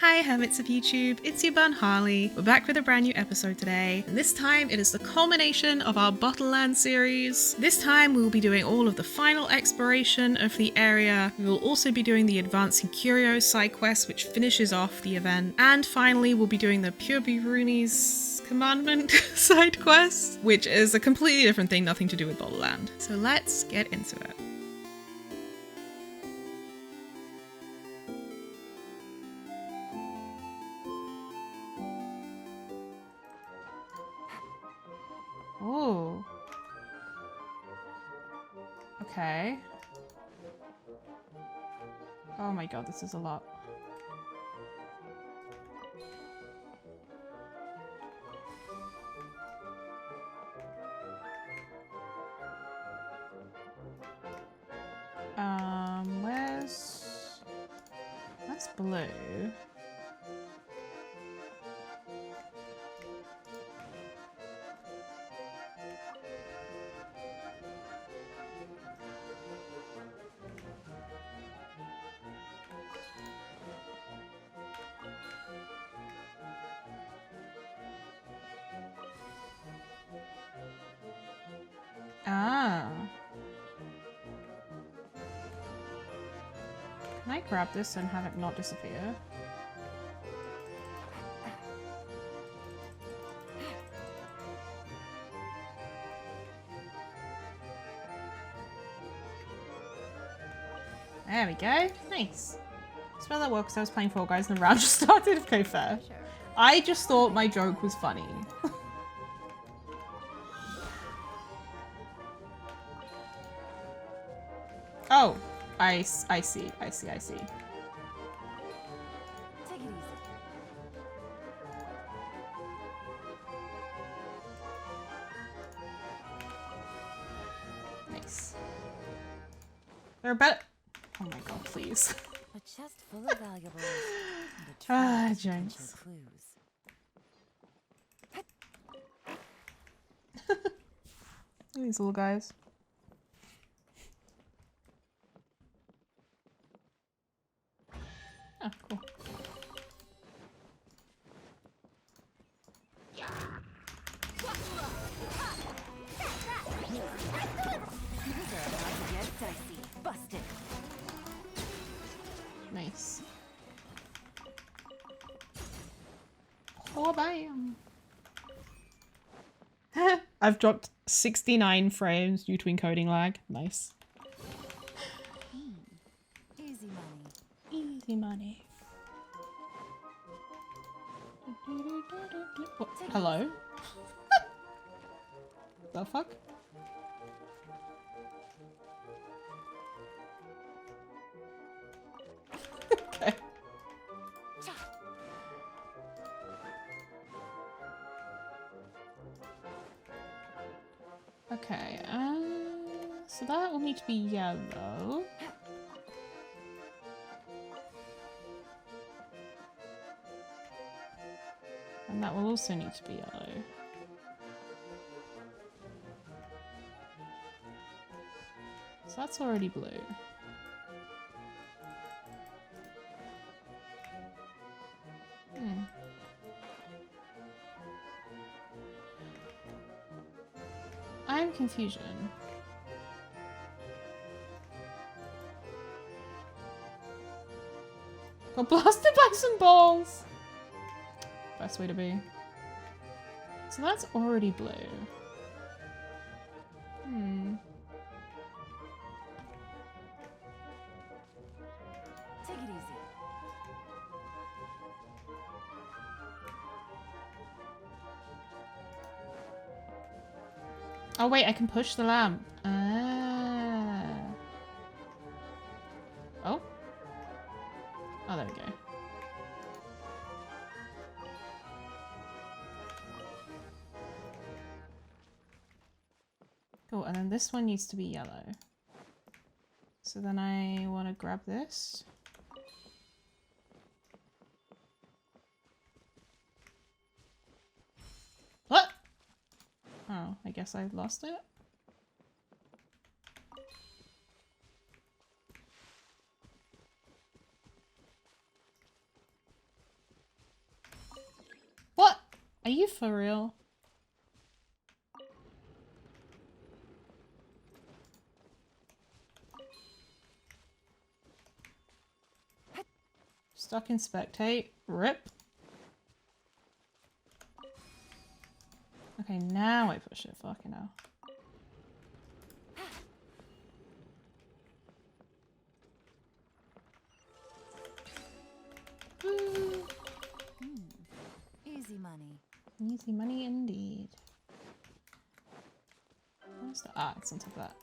Hi hermits of YouTube, it's your bun Harley. We're back with a brand new episode today, and this time it is the culmination of our Bottleland series. This time we will be doing all of the final exploration of the area. We will also be doing the Advancing Curios side quest, which finishes off the event, and finally we'll be doing the queerbunny's commandment side quest, which is a completely different thing, nothing to do with Bottleland. So let's get into it. Oh. Okay. Oh my god, this is a lot. Where's... That's blue. Ah. Can I grab this and have it not disappear? There we go. Nice. It's well that worked because I was playing Fall Guys and the round just started. Okay, fair. Sure. I just thought my joke was funny. Oh, I see. Take it easy. Nice. They're better. Oh my god, please. A chest full of valuables and a James. clues. These little guys. Oh, cool. Nice. Oh, bam. I've dropped 69 frames due to encoding lag. Nice. Easy money. Easy money. What? Hello? The fuck? Okay. Okay, so that will need to be yellow. And that will also need to be yellow. So that's already blue. I'm confusion. Got blasted by some balls! Best way to be. So that's already blue. Take it easy. Oh wait, I can push the lamp. Ah. Oh. Oh, there we go. Cool, and then this one needs to be yellow. So then I want to grab this. What? Oh, I guess I lost it. Are you for real? Stuck in spectate. Rip. Okay, now I push it. Fucking hell. Woo. Easy money. Easy money indeed. Where's the axe on top of that?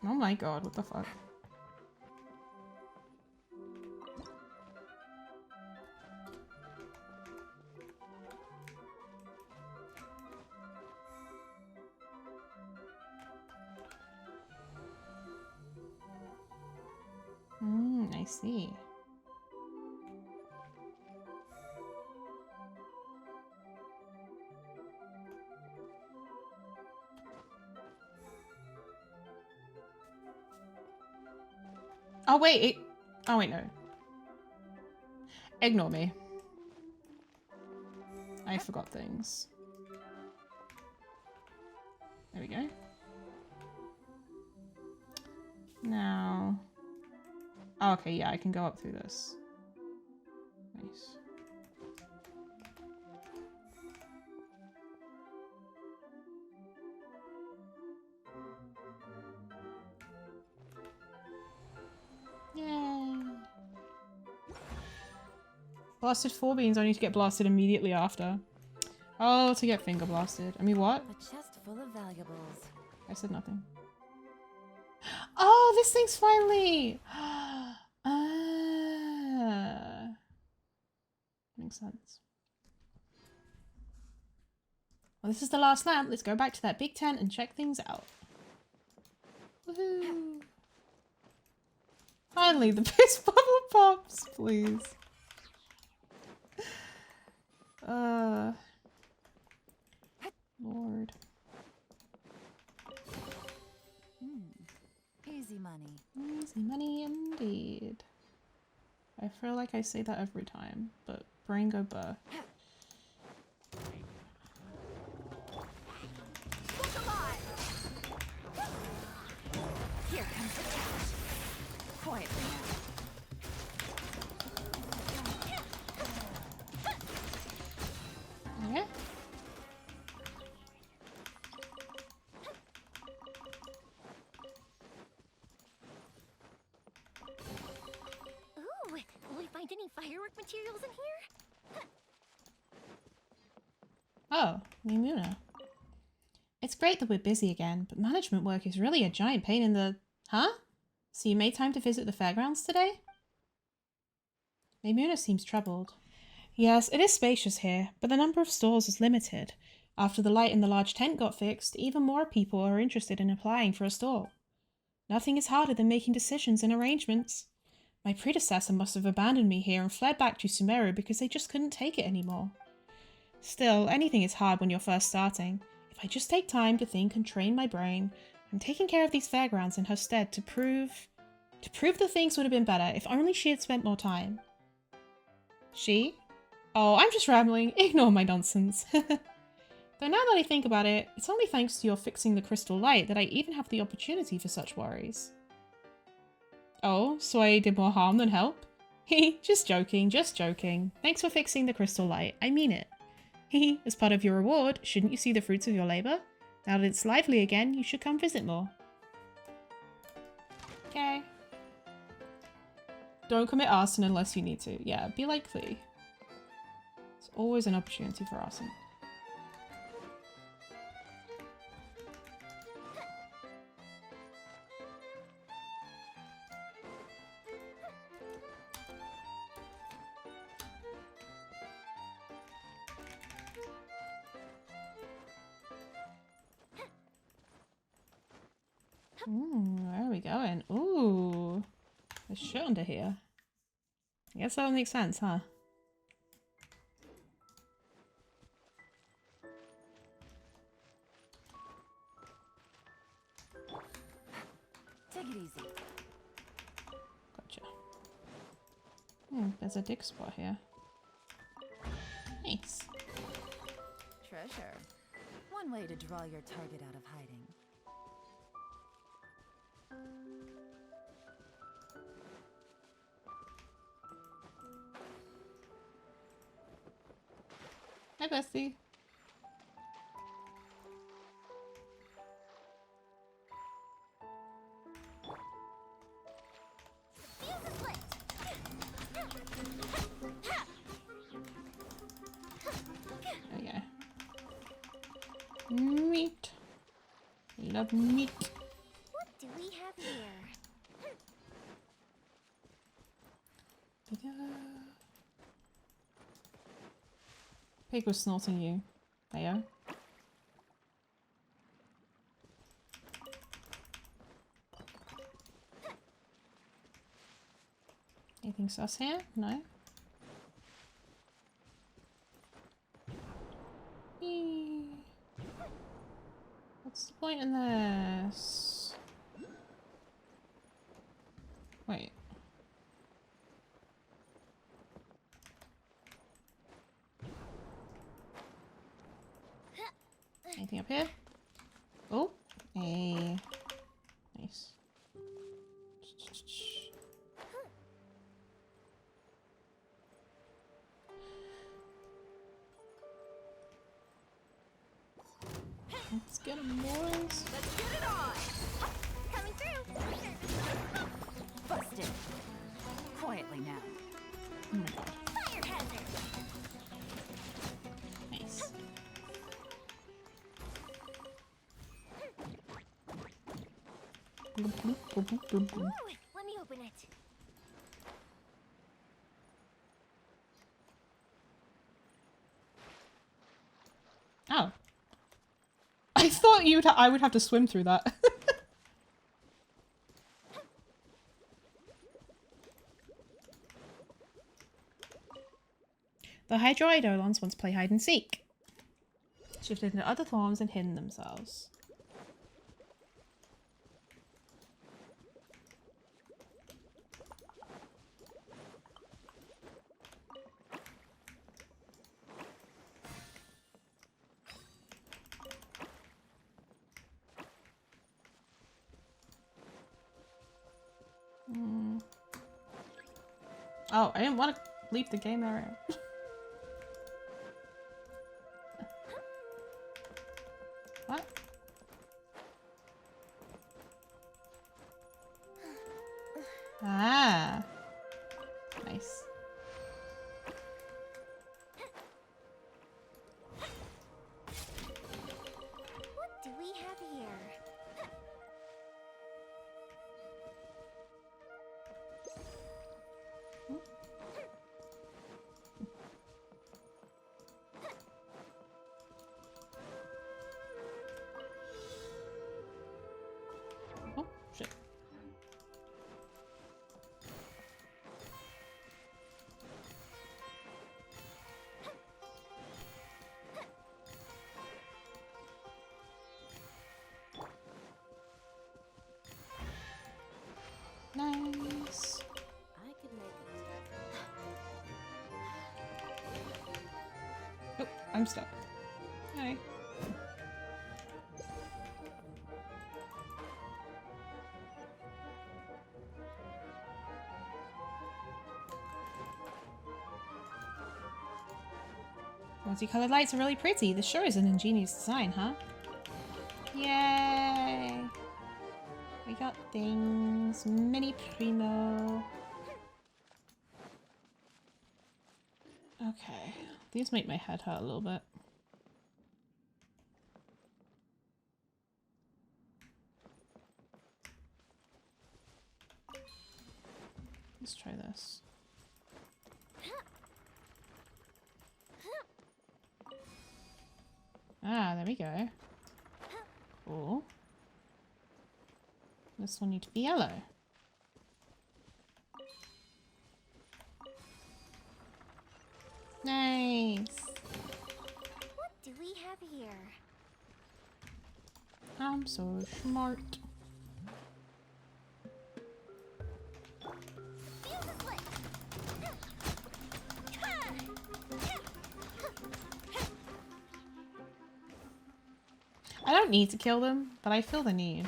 Oh my god, what the fuck? I see. Oh wait, oh wait, no. Ignore me. I forgot things. There we go. Now... Oh, okay, yeah, I can go up through this. Nice. Yay! Blasted 4 beans, I need to get blasted immediately after. Oh, to get finger blasted. I mean, what? A chest full of valuables. I said nothing. Oh, this thing's finally... Makes sense. Well, this is the last lamp. Let's go back to that big tent and check things out. Woohoo! Finally, the piss bubble pops, please. Lord. Easy money. Easy money indeed. I feel like I say that every time, but brain go burr. Here comes the cash. Quietly now. Yeah? Ooh, will we find any firework materials in here? Oh, Mimuna. It's great that we're busy again, but management work is really a giant pain in the... Huh? So you made time to visit the fairgrounds today? Mimuna seems troubled. Yes, it is spacious here, but the number of stalls is limited. After the light in the large tent got fixed, even more people are interested in applying for a stall. Nothing is harder than making decisions and arrangements. My predecessor must have abandoned me here and fled back to Sumeru because they just couldn't take it anymore. Still, anything is hard when you're first starting. If I just take time to think and train my brain, I'm taking care of these fairgrounds in her stead to prove that things would have been better if only she had spent more time. She? Oh, I'm just rambling. Ignore my nonsense. Though now that I think about it, it's only thanks to your fixing the crystal light that I even have the opportunity for such worries. Oh, so I did more harm than help? Just joking, just joking. Thanks for fixing the crystal light. I mean it. As part of your reward, shouldn't you see the fruits of your labor? Now that it's lively again, you should come visit more. Okay. Don't commit arson unless you need to. Yeah, be like Lee. It's always an opportunity for arson. Where are we going? Ooh, there's shit under here. I guess that'll make sense, huh? Take it easy. Gotcha. There's a dig spot here. Nice. Treasure. One way to draw your target out of hiding. Hi, bestie. Fuse is lit. There you go. Meat. Love meat. What do we have here? Pig was snorting you, Leo. Anything sus here? No. Eee. What's the point in this? Wait. Anything up here? Oh, hey. Nice. Let's get him, boys. Let's get it on. Coming through. Busted. Quietly now. Oh my god. Fire hazard. Nice. Bloop, bloop, bloop, bloop, bloop, bloop. Ooh, let me open it. Oh. I thought I would have to swim through that. The Hydroidolons want to play hide and seek. Shifted into other forms and hidden themselves. Oh, I didn't want to leave the game area. What? Ah. Nice. What do we have here? Oh, shit. Nice. I could make Oh, I'm stuck. Hi. Multicolored lights are really pretty. This sure is an ingenious design, huh? Yay! We got things. Mini Primo. Okay. These make my head hurt a little bit. Let's try this. Ah, there we go. Cool. This one needs to be yellow. Nice. What do we have here? I'm so smart. don't need to kill them, but I feel the need.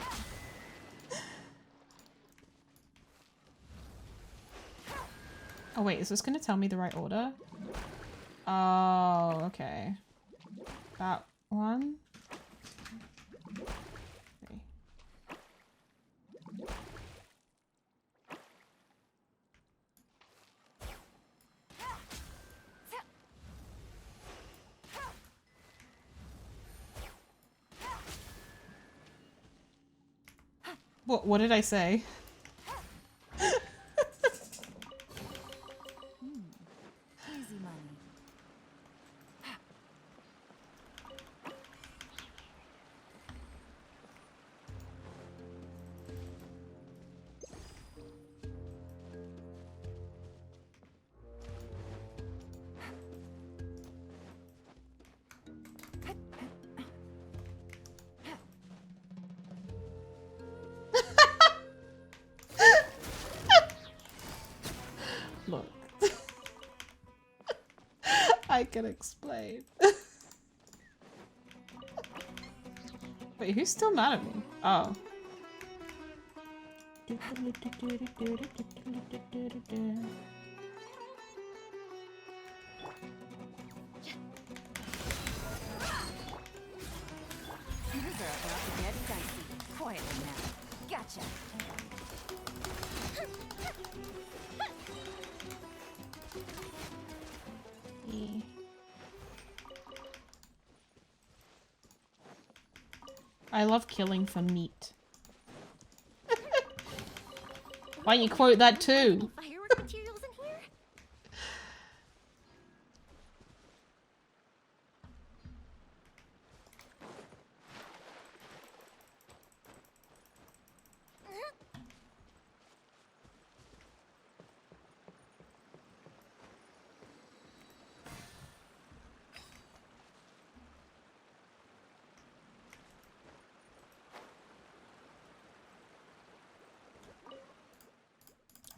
Oh wait, is this gonna tell me the right order? Oh, okay. That one. Three. What did I say? Easy money. Look. I can explain. Wait, who's still mad at me? Oh. These are about to get dicey. Quietly now. Gotcha. I love killing for meat. Why don't you quote that too? Firework materials in here?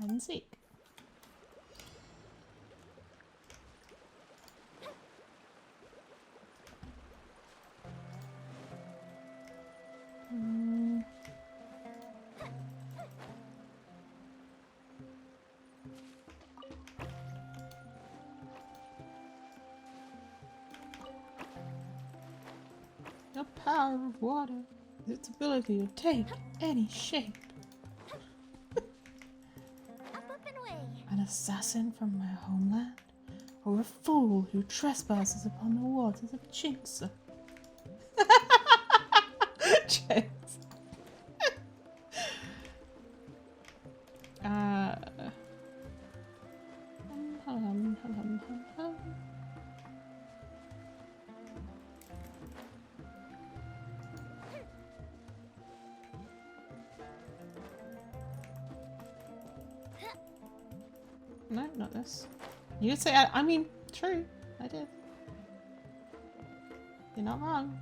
Hide and seek. The power of water is its ability to take any shape. Up and away. An assassin from my homeland, or a fool who trespasses upon the waters of Jinxa. Jinx. No, not this. You did say, I mean, true, I did. You're not wrong.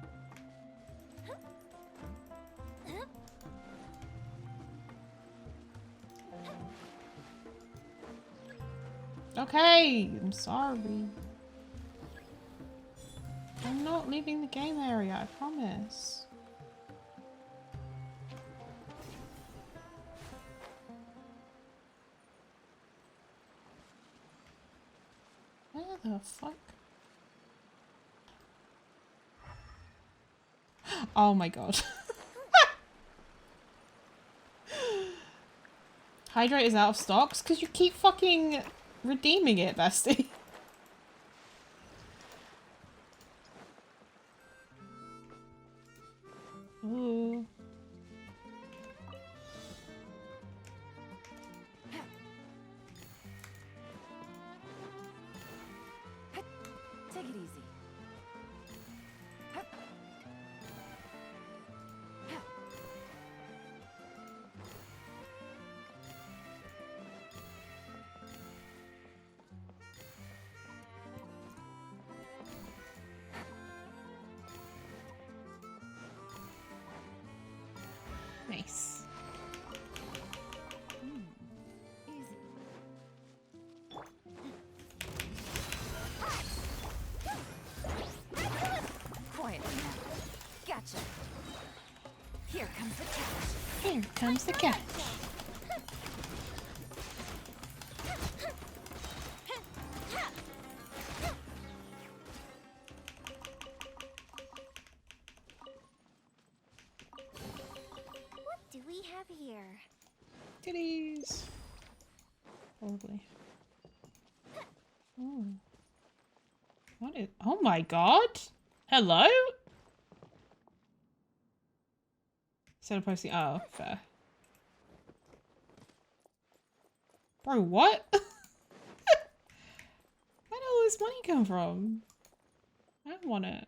Okay, I'm sorry. I'm not leaving the game area, I promise. Where the fuck? Oh my god. Hydrate is out of stocks because you keep fucking redeeming it, bestie. Ooh. Take it easy. Nice. Easy. comes the catch. Here comes the catch. What do we have here? Titties. Probably. Oh. What is... Oh my god! Hello? Instead of posting... Oh, fair. Bro, what? Where did all this money come from? I don't want it.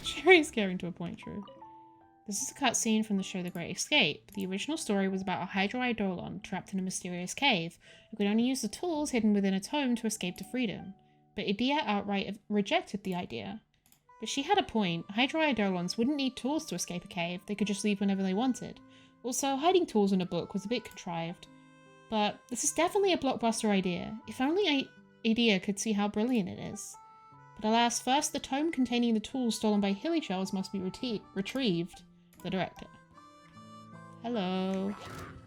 Sherry's caring to a point, true. This is a cutscene from the show The Great Escape. The original story was about a Hydroidolon trapped in a mysterious cave who could only use the tools hidden within a tome to escape to freedom. But Idea outright rejected the idea. But she had a point. Hydroidolons wouldn't need tools to escape a cave, they could just leave whenever they wanted. Also, hiding tools in a book was a bit contrived. But this is definitely a blockbuster idea. If only Idea could see how brilliant it is. But alas, first the tome containing the tools stolen by Hilly Shells must be retrieved. The director. Hello.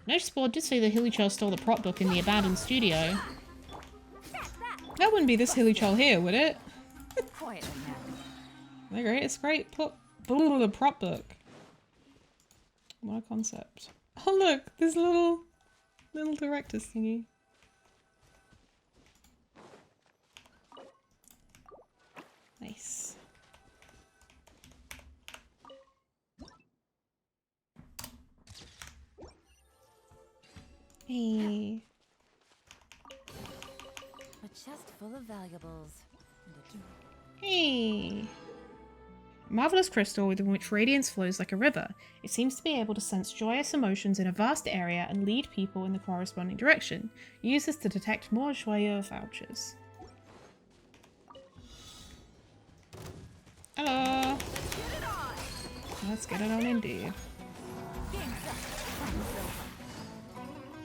Notice board did say the Hilly Chell stole the prop book in the abandoned studio. That wouldn't be this Hilly Chell here, would it? Quietly now. It's great the prop book. What a concept. Oh look, this little director's thingy. Nice. Hey. A chest full of valuables. And a door. Hey. A marvelous crystal within which radiance flows like a river. It seems to be able to sense joyous emotions in a vast area and lead people in the corresponding direction. Use this to detect more joyeux vouchers. Hello. Let's get it on indeed.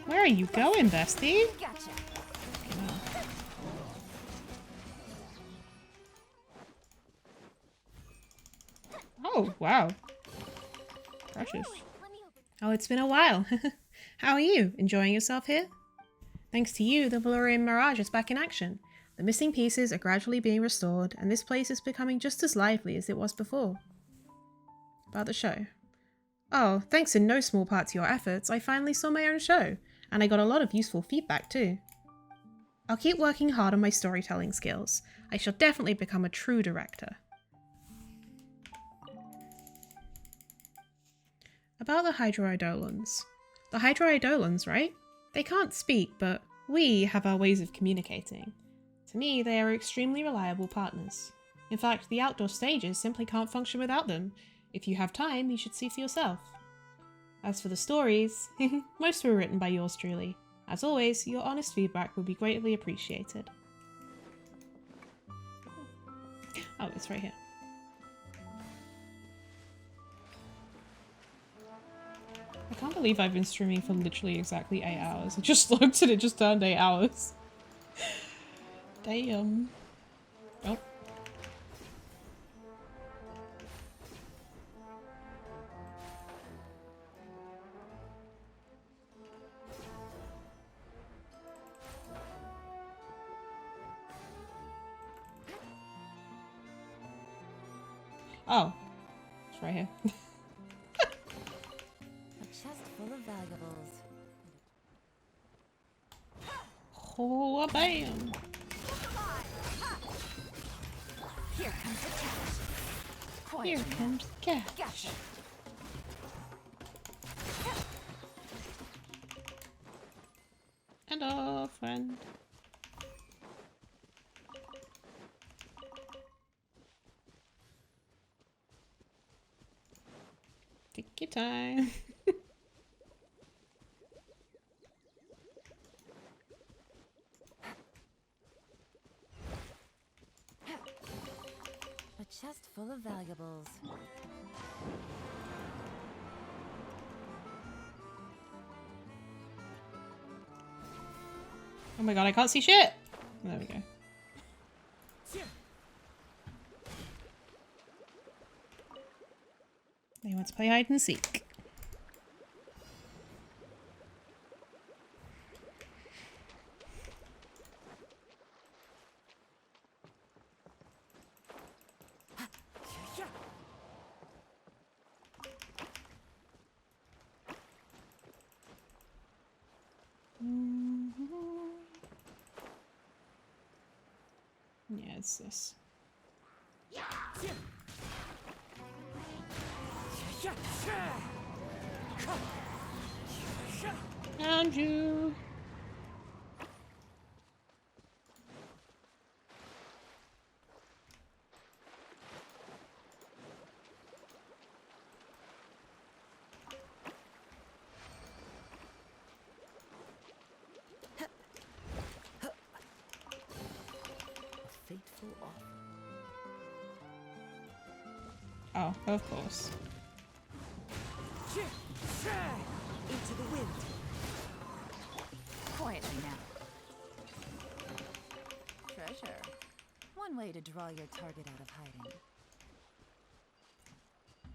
Where are you going, bestie? Gotcha. Oh, wow. Precious. Let me open. Oh, it's been a while. How are you? Enjoying yourself here? Thanks to you, the Valorian Mirage is back in action. The missing pieces are gradually being restored, and this place is becoming just as lively as it was before. About the show. Oh, thanks in no small part to your efforts, I finally saw my own show, and I got a lot of useful feedback too. I'll keep working hard on my storytelling skills. I shall definitely become a true director. About the Hydroidolons. The Hydroidolons, right? They can't speak, but we have our ways of communicating. To me, they are extremely reliable partners. In fact, the outdoor stages simply can't function without them. If you have time, you should see for yourself. As for the stories, most were written by yours truly. As always, your honest feedback would be greatly appreciated. Oh, it's right here. I can't believe I've been streaming for literally exactly 8 hours. I just looked and it just turned 8 hours. Damn. Oh. Oh. It's right here. A chest full of valuables. Oh, bam! Here comes the catch. Here Quietly now. comes the cat. Gotcha. Hello, friend. Take your time. A chest full of valuables. Oh my god, I can't see shit! There we go. Let's play hide and seek. Yeah, it's this. Found you. Fateful offer. Oh, of course. Into the wind. Quietly now. Treasure. One way to draw your target out of hiding.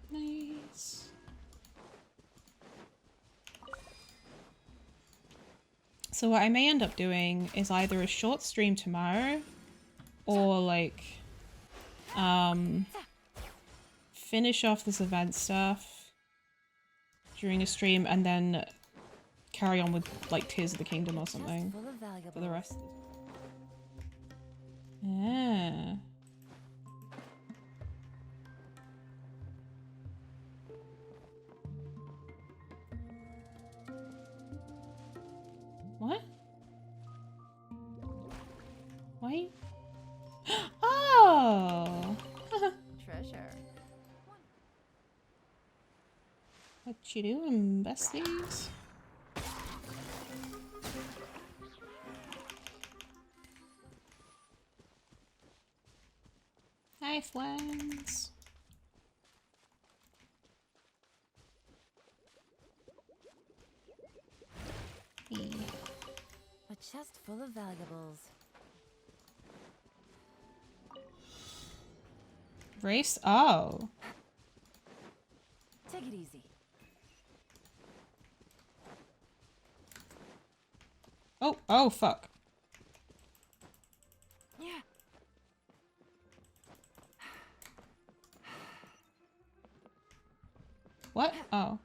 Nice. So what I may end up doing is either a short stream tomorrow or like finish off this event stuff during a stream and then carry on with like Tears of the Kingdom or something for the rest of the... Yeah. What? Why? Oh! Treasure. What you doing, besties? Hi, friends. Hey. A chest full of valuables. Race? Oh. Take it easy. Oh, fuck. Yeah. What? Oh.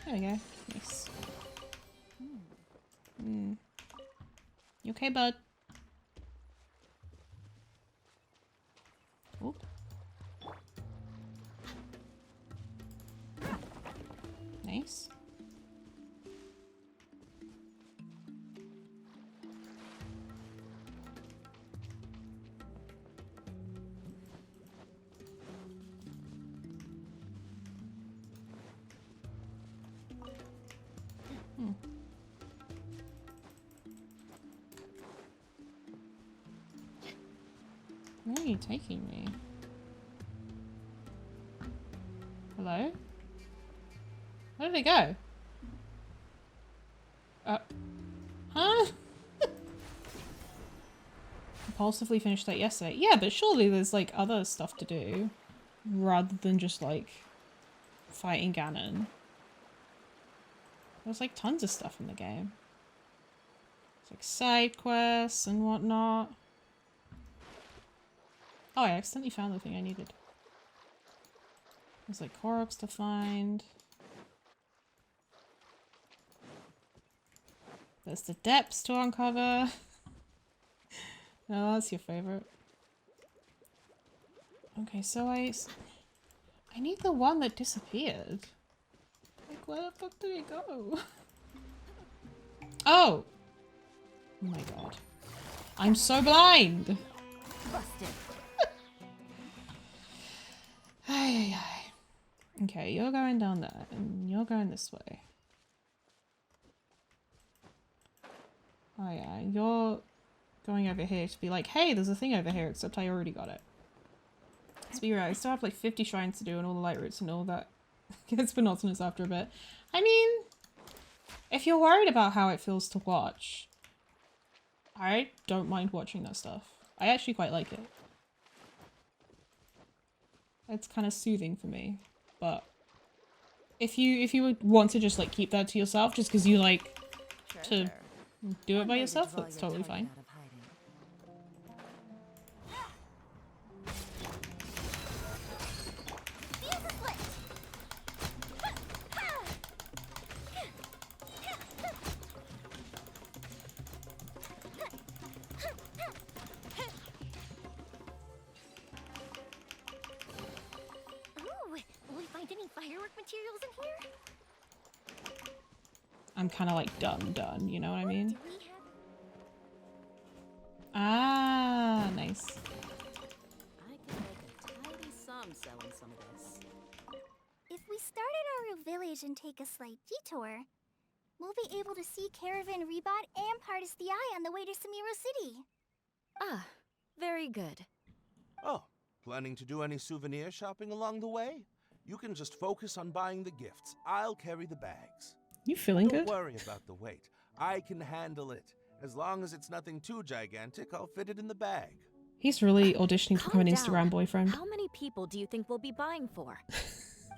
There we go. Nice. You okay, bud? Oop. Nice. Where are you taking me? Hello? Where did they go? Huh? Impulsively finished that yesterday. Yeah, but surely there's like other stuff to do rather than just like fighting Ganon. There's like tons of stuff in the game. It's like side quests and whatnot. Oh, I accidentally found the thing I needed. There's like Koroks to find. There's the depths to uncover. Oh, that's your favorite. Okay, so I need the one that disappeared. Like, where the fuck did it go? Oh! Oh my god. I'm so blind! Busted. Ay, ay, ay. Okay, you're going down there, and you're going this way. Oh yeah, you're going over here to be like, hey, there's a thing over here, except I already got it. Let's be right, I still have like 50 shrines to do and all the light routes and all that. Gets monotonous after a bit. I mean, if you're worried about how it feels to watch, I don't mind watching that stuff. I actually quite like it. It's kind of soothing for me. But if you would want to just like keep that to yourself just because you like to do it by yourself, that's totally fine. Will we find any firework materials in here? I'm kind of like done, you know what I mean? Do we have... Ah, nice. I can make a tidy sum selling some of this. If we start at our village and take a slight detour, we'll be able to see Caravan Rebot and Partis the Eye on the way to Sumeru City. Ah, very good. Oh, planning to do any souvenir shopping along the way? You can just focus on buying the gifts. I'll carry the bags. You feeling Don't good? worry about the weight. I can handle it. As long as it's nothing too gigantic, I'll fit it in the bag. He's really auditioning to become an Calm Instagram down. boyfriend. How many people do you think we'll be buying for?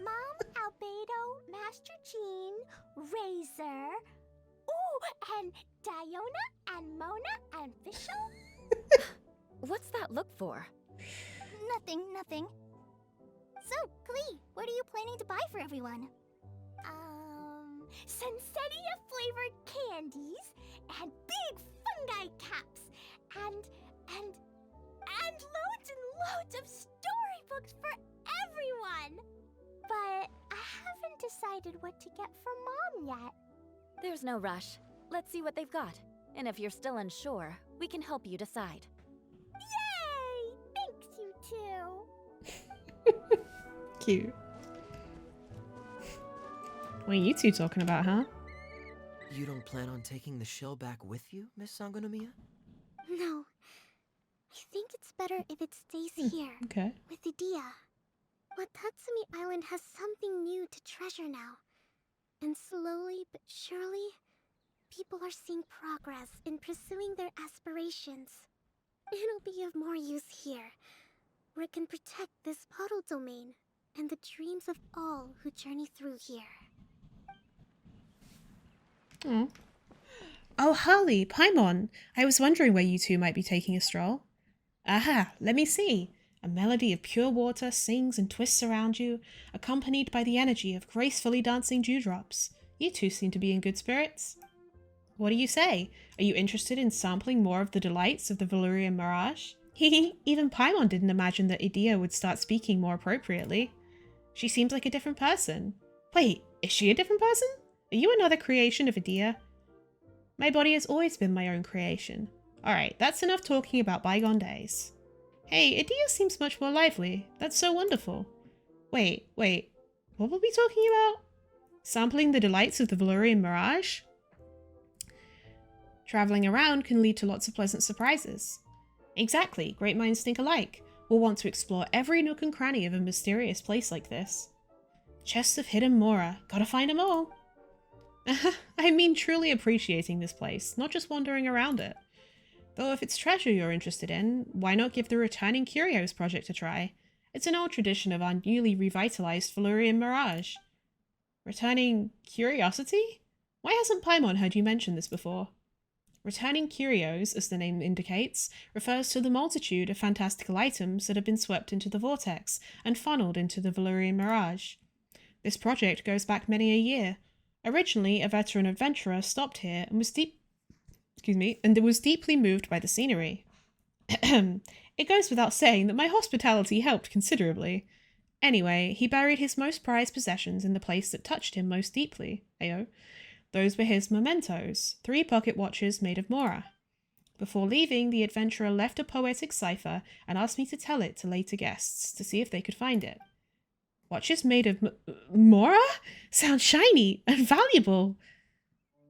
Mom, Albedo, Master Jean, Razor, ooh, and Diona, and Mona, and Fischl? What's that look for? Nothing. So, Klee, what are you planning to buy for everyone? Sunsettia-flavored candies, and big fungi caps, and loads and loads of storybooks for everyone! But I haven't decided what to get for Mom yet. There's no rush. Let's see what they've got. And if you're still unsure, we can help you decide. Yay! Thanks, you two! Cute. What are you two talking about, huh? You don't plan on taking the shell back with you, Miss Sangonomiya? No. I think it's better if it stays here, Okay. with Idia. Watatsumi Island has something new to treasure now. And slowly but surely, people are seeing progress in pursuing their aspirations. It'll be of more use here, where it can protect this puddle domain and the dreams of all who journey through here. Oh. Oh, Harley, Paimon. I was wondering where you two might be taking a stroll. Aha, let me see. A melody of pure water sings and twists around you, accompanied by the energy of gracefully dancing dewdrops. You two seem to be in good spirits. What do you say? Are you interested in sampling more of the delights of the Valurian Mirage? Even Paimon didn't imagine that Idia would start speaking more appropriately. She seems like a different person. Wait, is she a different person? Are you another creation of Idia? My body has always been my own creation. Alright, that's enough talking about bygone days. Hey, Idia seems much more lively. That's so wonderful. Wait, what were we talking about? Sampling the delights of the Valurian Mirage? Traveling around can lead to lots of pleasant surprises. Exactly, great minds think alike. We'll want to explore every nook and cranny of a mysterious place like this. Chests of hidden mora, gotta find 'em all. I mean truly appreciating this place, not just wandering around it. Though if it's treasure you're interested in, why not give the Returning Curios project a try? It's an old tradition of our newly revitalized Valurian Mirage. Returning Curiosity? Why hasn't Paimon heard you mention this before? Returning Curios, as the name indicates, refers to the multitude of fantastical items that have been swept into the vortex and funneled into the Valurian Mirage. This project goes back many a year. Originally, a veteran adventurer stopped here and was deeply moved by the scenery. It goes without saying that my hospitality helped considerably. Anyway, he buried his most prized possessions in the place that touched him most deeply. Ayo. Those were his mementos, 3 pocket watches made of mora. Before leaving, the adventurer left a poetic cipher and asked me to tell it to later guests to see if they could find it. Watches made of mora? Sounds shiny and valuable.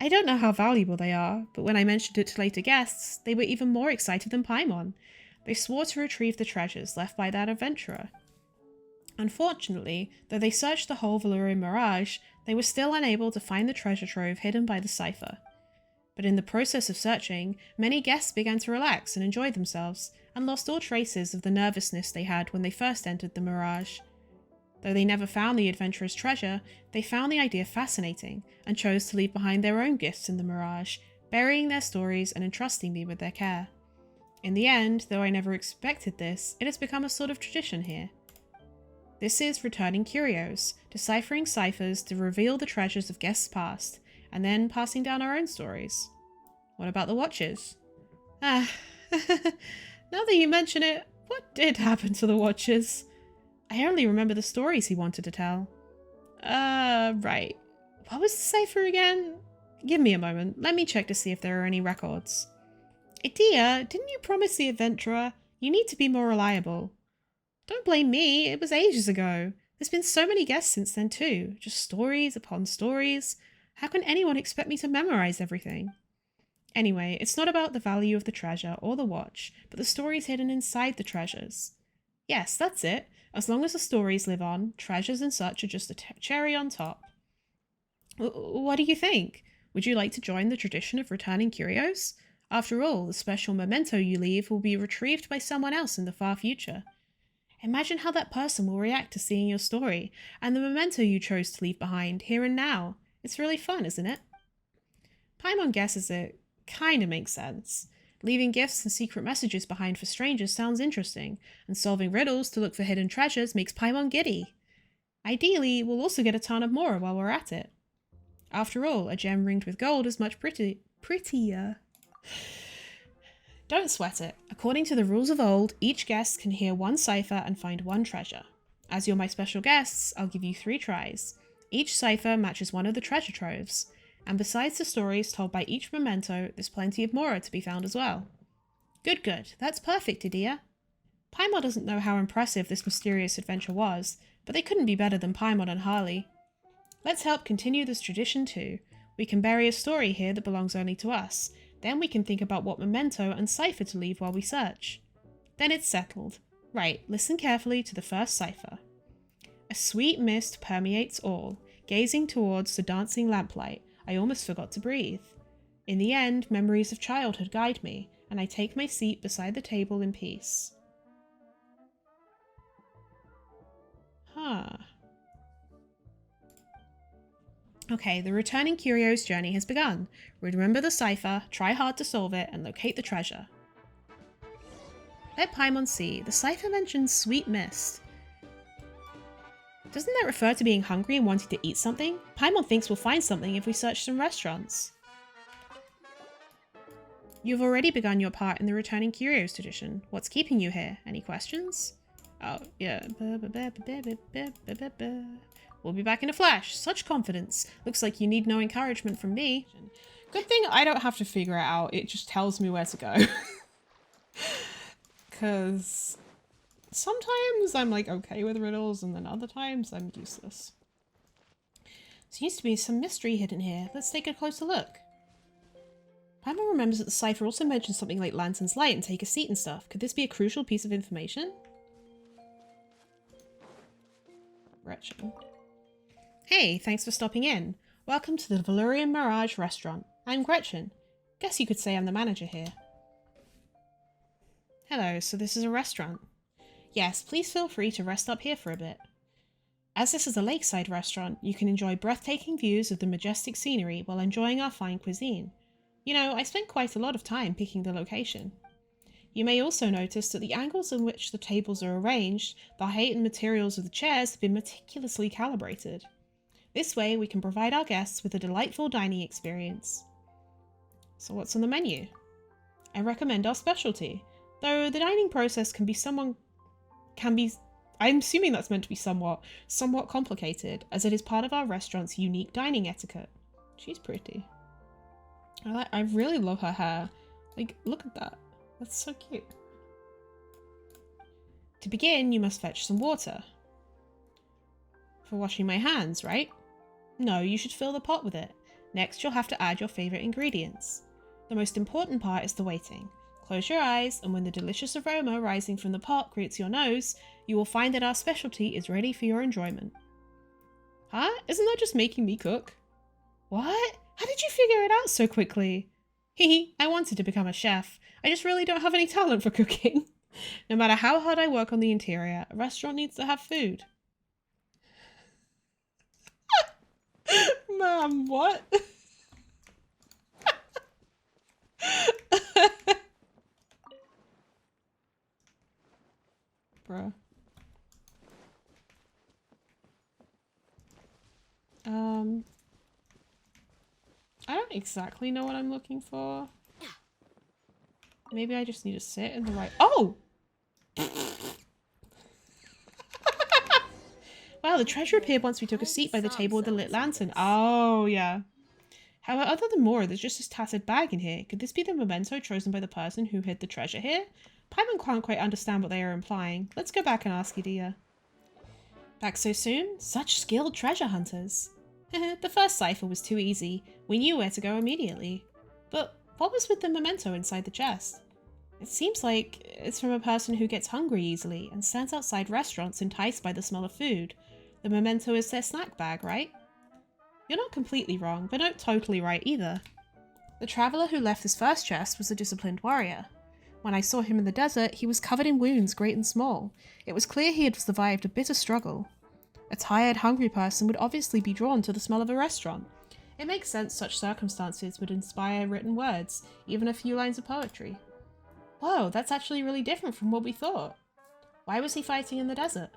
I don't know how valuable they are, but when I mentioned it to later guests, they were even more excited than Paimon. They swore to retrieve the treasures left by that adventurer. Unfortunately, though they searched the whole Valurian Mirage, they were still unable to find the treasure trove hidden by the cipher. But in the process of searching, many guests began to relax and enjoy themselves, and lost all traces of the nervousness they had when they first entered the Mirage. Though they never found the adventurous treasure, they found the idea fascinating, and chose to leave behind their own gifts in the Mirage, burying their stories and entrusting me with their care. In the end, though I never expected this, it has become a sort of tradition here. This is Returning Curios, deciphering ciphers to reveal the treasures of guests past, and then passing down our own stories. What about the watches? Now that you mention it, what did happen to the watches? I only remember the stories he wanted to tell. Right. What was the cipher again? Give me a moment. Let me check to see if there are any records. Idea, didn't you promise the adventurer? You need to be more reliable. Don't blame me, it was ages ago. There's been so many guests since then too. Just stories upon stories. How can anyone expect me to memorize everything? Anyway, it's not about the value of the treasure or the watch, but the stories hidden inside the treasures. Yes, that's it. As long as the stories live on, treasures and such are just a cherry on top. What do you think? Would you like to join the tradition of returning curios? After all, the special memento you leave will be retrieved by someone else in the far future. Imagine how that person will react to seeing your story, and the memento you chose to leave behind, here and now. It's really fun, isn't it? Paimon guesses it kinda makes sense. Leaving gifts and secret messages behind for strangers sounds interesting, and solving riddles to look for hidden treasures makes Paimon giddy. Ideally, we'll also get a ton of more while we're at it. After all, a gem ringed with gold is much prettier. Don't sweat it. According to the rules of old, each guest can hear one cipher and find one treasure. As you're my special guests, I'll give you 3 tries. Each cipher matches one of the treasure troves, and besides the stories told by each memento, there's plenty of more to be found as well. Good. That's perfect, Idea. Paimon doesn't know how impressive this mysterious adventure was, but they couldn't be better than Paimon and Harley. Let's help continue this tradition too. We can bury a story here that belongs only to us. Then we can think about what memento and cipher to leave while we search. Then it's settled. Right, listen carefully to the first cipher. A sweet mist permeates all. Gazing towards the dancing lamplight, I almost forgot to breathe. In the end, memories of childhood guide me, and I take my seat beside the table in peace. Okay, the Returning Curios journey has begun. Remember the cipher, try hard to solve it, and locate the treasure. Let Paimon see. The cipher mentions sweet mist. Doesn't that refer to being hungry and wanting to eat something? Paimon thinks we'll find something if we search some restaurants. You've already begun your part in the Returning Curios tradition. What's keeping you here? Any questions? Oh, yeah. We'll be back in a flash. Such confidence. Looks like you need no encouragement from me. Good thing I don't have to figure it out. It just tells me where to go. Because sometimes I'm like okay with riddles and then other times I'm useless. Seems to be some mystery hidden here. Let's take a closer look. Paimon remembers that the cipher also mentions something like Lantern's Light and take a seat and stuff. Could this be a crucial piece of information? Gretchen. Hey, thanks for stopping in. Welcome to the Valurian Mirage restaurant. I'm Gretchen. Guess you could say I'm the manager here. Hello, so this is a restaurant? Yes, please feel free to rest up here for a bit. As this is a lakeside restaurant, you can enjoy breathtaking views of the majestic scenery while enjoying our fine cuisine. You know, I spent quite a lot of time picking the location. You may also notice that the angles in which the tables are arranged, the height and materials of the chairs have been meticulously calibrated. This way, we can provide our guests with a delightful dining experience. So what's on the menu? I recommend our specialty, though the dining process I'm assuming that's meant to be somewhat complicated, as it is part of our restaurant's unique dining etiquette. She's pretty. I really love her hair. Like, look at that. That's so cute. To begin, you must fetch some water. For washing my hands, right? No, you should fill the pot with it. Next, you'll have to add your favourite ingredients. The most important part is the waiting. Close your eyes, and when the delicious aroma rising from the pot greets your nose, you will find that our specialty is ready for your enjoyment. Huh? Isn't that just making me cook? What? How did you figure it out so quickly? Hehe, I wanted to become a chef. I just really don't have any talent for cooking. No matter how hard I work on the interior, a restaurant needs to have food. Ma'am, what? Bruh. I don't exactly know what I'm looking for. Maybe I just need to sit in the right— Oh! Wow, the treasure appeared once we took a seat by the table with the lit lantern. Oh, yeah. However, other than Mora, there's just this tattered bag in here. Could this be the memento chosen by the person who hid the treasure here? Paimon can't quite understand what they are implying. Let's go back and ask Idia. Back so soon? Such skilled treasure hunters. The first cipher was too easy. We knew where to go immediately. But what was with the memento inside the chest? It seems like it's from a person who gets hungry easily and stands outside restaurants enticed by the smell of food. The memento is their snack bag, right? You're not completely wrong, but not totally right either. The traveller who left this first chest was a disciplined warrior. When I saw him in the desert, he was covered in wounds, great and small. It was clear he had survived a bitter struggle. A tired, hungry person would obviously be drawn to the smell of a restaurant. It makes sense such circumstances would inspire written words, even a few lines of poetry. Whoa, that's actually really different from what we thought. Why was he fighting in the desert?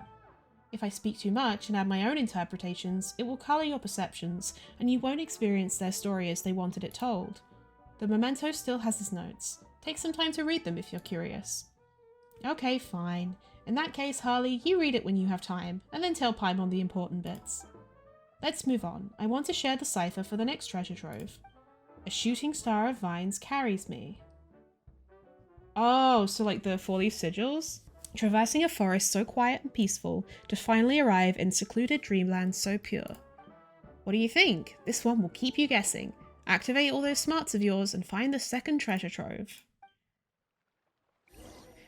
If I speak too much and add my own interpretations, it will colour your perceptions, and you won't experience their story as they wanted it told. The memento still has his notes. Take some time to read them if you're curious. Okay, fine. In that case, Harley, you read it when you have time, and then tell Paimon the important bits. Let's move on. I want to share the cipher for the next treasure trove. A shooting star of vines carries me. Oh, so like the four-leaf sigils? Traversing a forest so quiet and peaceful to finally arrive in secluded dreamland so pure. What do you think? This one will keep you guessing. Activate all those smarts of yours and find the second treasure trove.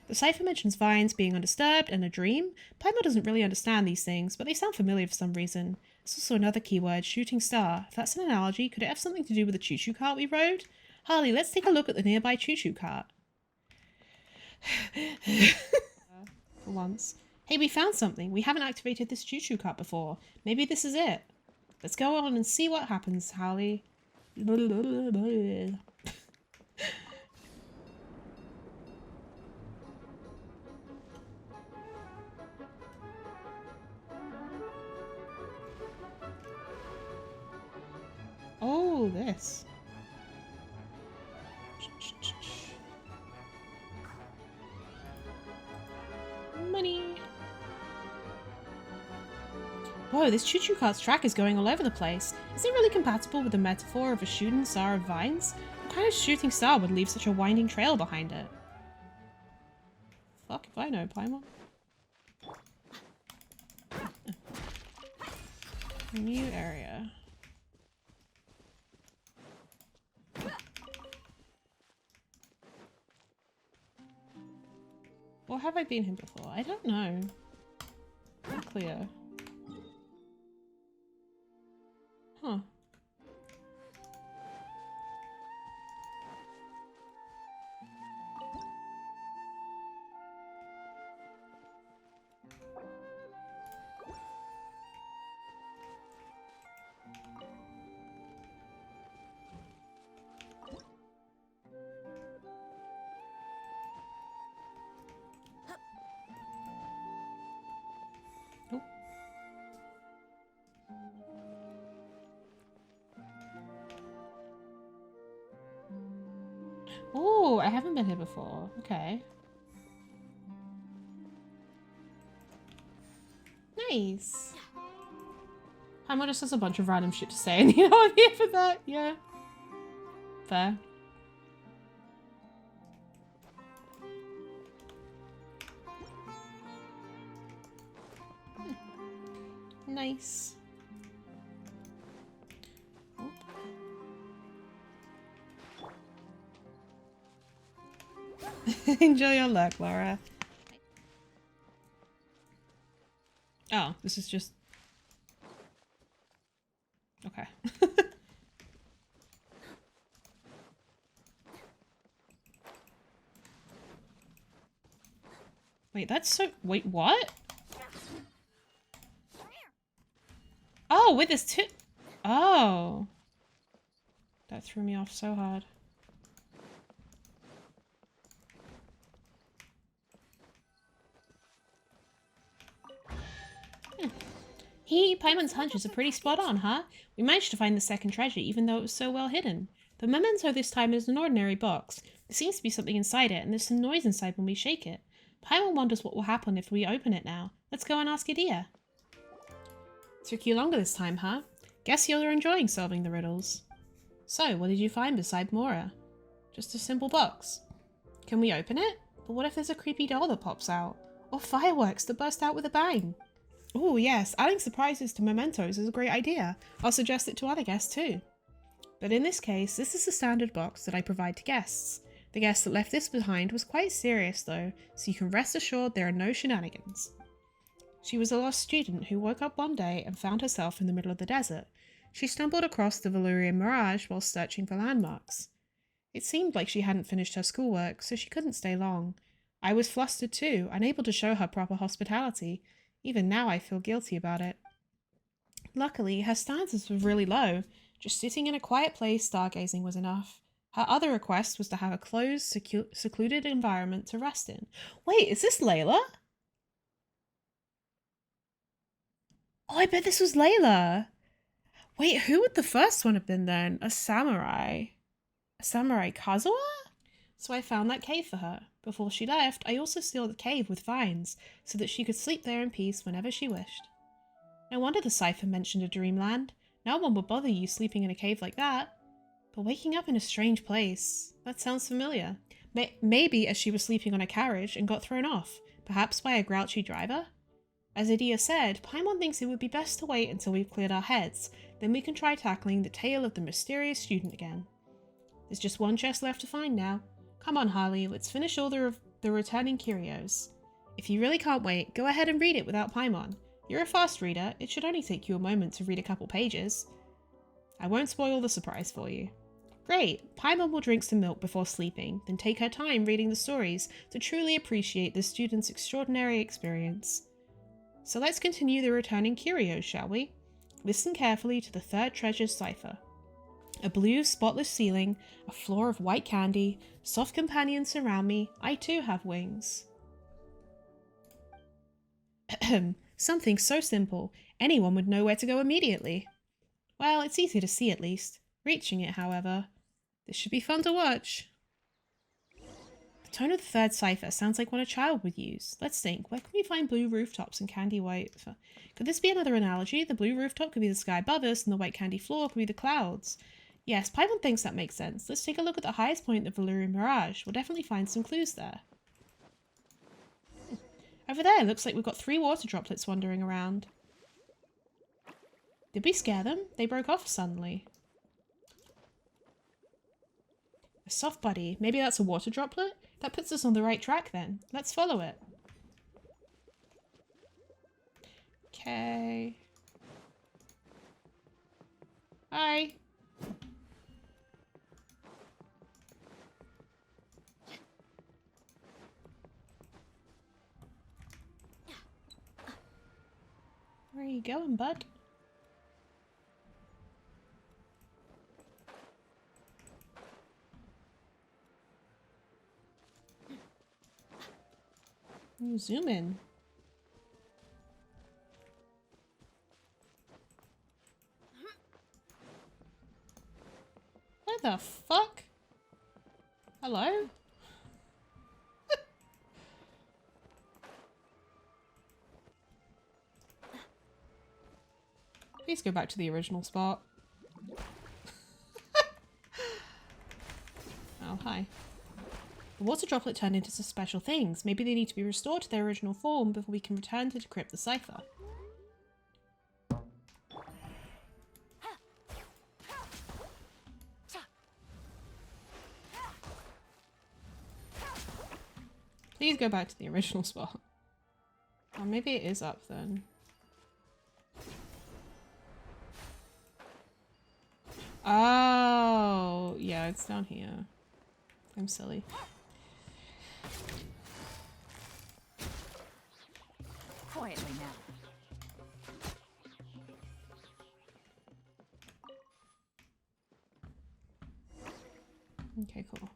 The cipher mentions vines being undisturbed and a dream. Paimon doesn't really understand these things, but they sound familiar for some reason. There's also another keyword, shooting star. If that's an analogy, could it have something to do with the choo-choo cart we rode? Harley, let's take a look at the nearby choo-choo cart. For once. Hey, we found something. We haven't activated this choo-choo cart before. Maybe this is it. Let's go on and see what happens, Harley. Oh, this. Money. Whoa, this choo-choo cart's track is going all over the place. Is it really compatible with the metaphor of a shooting star of vines? What kind of shooting star would leave such a winding trail behind it? Fuck if I know, Paimon. New area. Or have I been here before? I don't know. Not clear. Huh. Oh, I haven't been here before. Okay. Nice. Paimon just has a bunch of random shit to say, and you know I'm here for that. Yeah. Fair. Nice. Enjoy your luck, Laura. Oh, this is just... Okay. Wait, that's so... Wait, what? Oh, with this too... Oh. That threw me off so hard. Paimon's hunches are pretty spot on, huh? We managed to find the second treasure even though it was so well hidden. The memento this time is an ordinary box. There seems to be something inside it, and there's some noise inside when we shake it. Paimon wonders what will happen if we open it now. Let's go and ask Idia. Took you longer this time, huh? Guess you're enjoying solving the riddles. So, what did you find beside Mora? Just a simple box. Can we open it? But what if there's a creepy doll that pops out? Or fireworks that burst out with a bang? Oh yes, adding surprises to mementos is a great idea. I'll suggest it to other guests too. But in this case, this is the standard box that I provide to guests. The guest that left this behind was quite serious though, so you can rest assured there are no shenanigans. She was a lost student who woke up one day and found herself in the middle of the desert. She stumbled across the Valyrian Mirage while searching for landmarks. It seemed like she hadn't finished her schoolwork, so she couldn't stay long. I was flustered too, unable to show her proper hospitality. Even now I feel guilty about it. Luckily, her standards were really low. Just sitting in a quiet place stargazing was enough. Her other request was to have a closed, secluded environment to rest in. Wait, is this Layla? Oh, I bet this was Layla. Wait, who would the first one have been then? A samurai? A samurai Kazuha? So I found that cave for her. Before she left, I also sealed the cave with vines, so that she could sleep there in peace whenever she wished. No wonder the cipher mentioned a dreamland. No one would bother you sleeping in a cave like that. But waking up in a strange place, that sounds familiar. Maybe as she was sleeping on a carriage and got thrown off, perhaps by a grouchy driver? As Idia said, Paimon thinks it would be best to wait until we've cleared our heads, then we can try tackling the tale of the mysterious student again. There's just one chest left to find now. Come on, Harley, let's finish all the returning curios. If you really can't wait, go ahead and read it without Paimon. You're a fast reader, it should only take you a moment to read a couple pages. I won't spoil the surprise for you. Great, Paimon will drink some milk before sleeping, then take her time reading the stories to truly appreciate the student's extraordinary experience. So let's continue the returning curios, shall we? Listen carefully to the third treasure's cipher. A blue, spotless ceiling, a floor of white candy, soft companions surround me, I too have wings. Something so simple, anyone would know where to go immediately. Well, it's easy to see at least. Reaching it, however. This should be fun to watch. The tone of the third cipher sounds like one a child would use. Let's think, where can we find blue rooftops and candy white? Could this be another analogy? The blue rooftop could be the sky above us, and the white candy floor could be the clouds. Yes, Paimon thinks that makes sense. Let's take a look at the highest point of the Valyrian Mirage. We'll definitely find some clues there. Over there, looks like we've got 3 water droplets wandering around. Did we scare them? They broke off suddenly. A soft buddy. Maybe that's a water droplet? That puts us on the right track then. Let's follow it. Okay. Hi. Where are you going, bud? You zoom in. What the fuck? Hello? Please go back to the original spot. Oh, hi. The water droplet turned into some special things. Maybe they need to be restored to their original form before we can return to decrypt the cipher. Please go back to the original spot. Or maybe it is up then. Oh, yeah, it's down here. I'm silly. Quietly now. Okay, cool.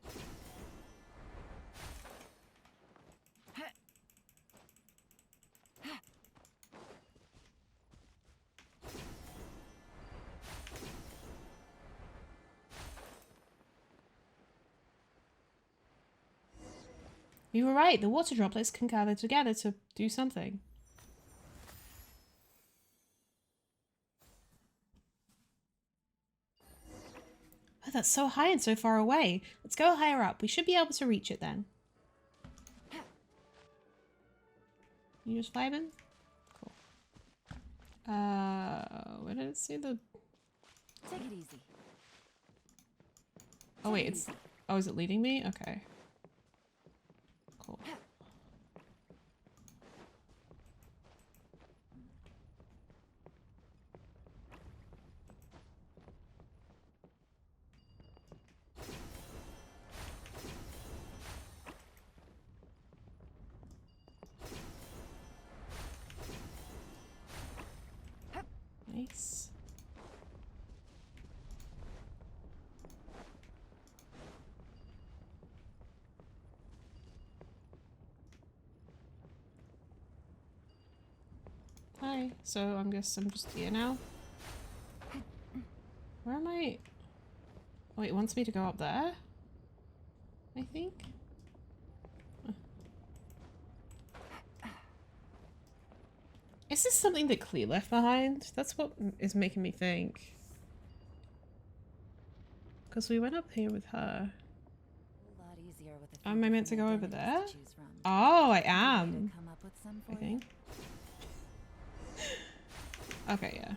You were right, the water droplets can gather together to do something. Oh, that's so high and so far away. Let's go higher up. We should be able to reach it then. You just vibing? Cool. Where did it say the... Take it easy. Oh wait, it's... Oh, is it leading me? Okay. Cool. Nice. Hi. So I'm just here now. Where am I? Wait, it wants me to go up there? I think? Is this something that Clea left behind? That's what is making me think. Because we went up here with her. A lot easier with a Am I meant to go over there? to choose from. Oh, I Way to am. come up with some for I you. think. Okay, yeah.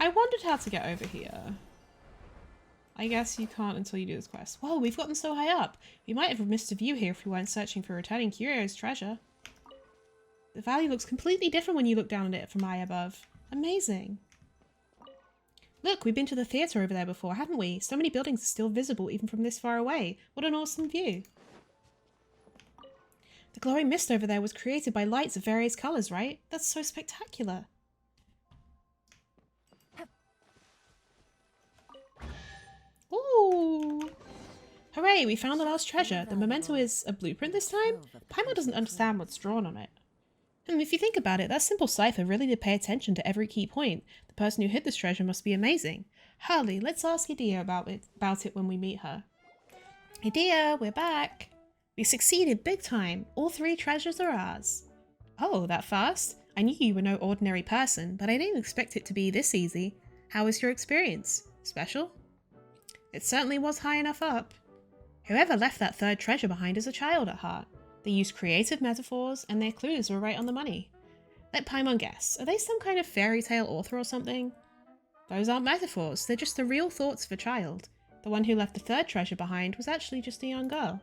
I wondered how to get over here. I guess you can't until you do this quest. Whoa, we've gotten so high up. We might have missed a view here if we weren't searching for returning Curio's treasure. The valley looks completely different when you look down at it from high above. Amazing. Look, we've been to the theatre over there before, haven't we? So many buildings are still visible even from this far away. What an awesome view. The glowing mist over there was created by lights of various colours, right? That's so spectacular. Ooh! Hooray, we found the last treasure. The memento is a blueprint this time? Paimon doesn't understand what's drawn on it. If you think about it, that simple cipher really did pay attention to every key point. The person who hid this treasure must be amazing. Harley, let's ask Idea about it when we meet her. Idea, we're back. We succeeded big time. All 3 treasures are ours. Oh, that fast? I knew you were no ordinary person, but I didn't expect it to be this easy. How was your experience? Special? It certainly was high enough up. Whoever left that 3rd treasure behind is a child at heart. They used creative metaphors, and their clues were right on the money. Let Paimon guess. Are they some kind of fairy tale author or something? Those aren't metaphors. They're just the real thoughts of a child. The one who left the 3rd treasure behind was actually just a young girl.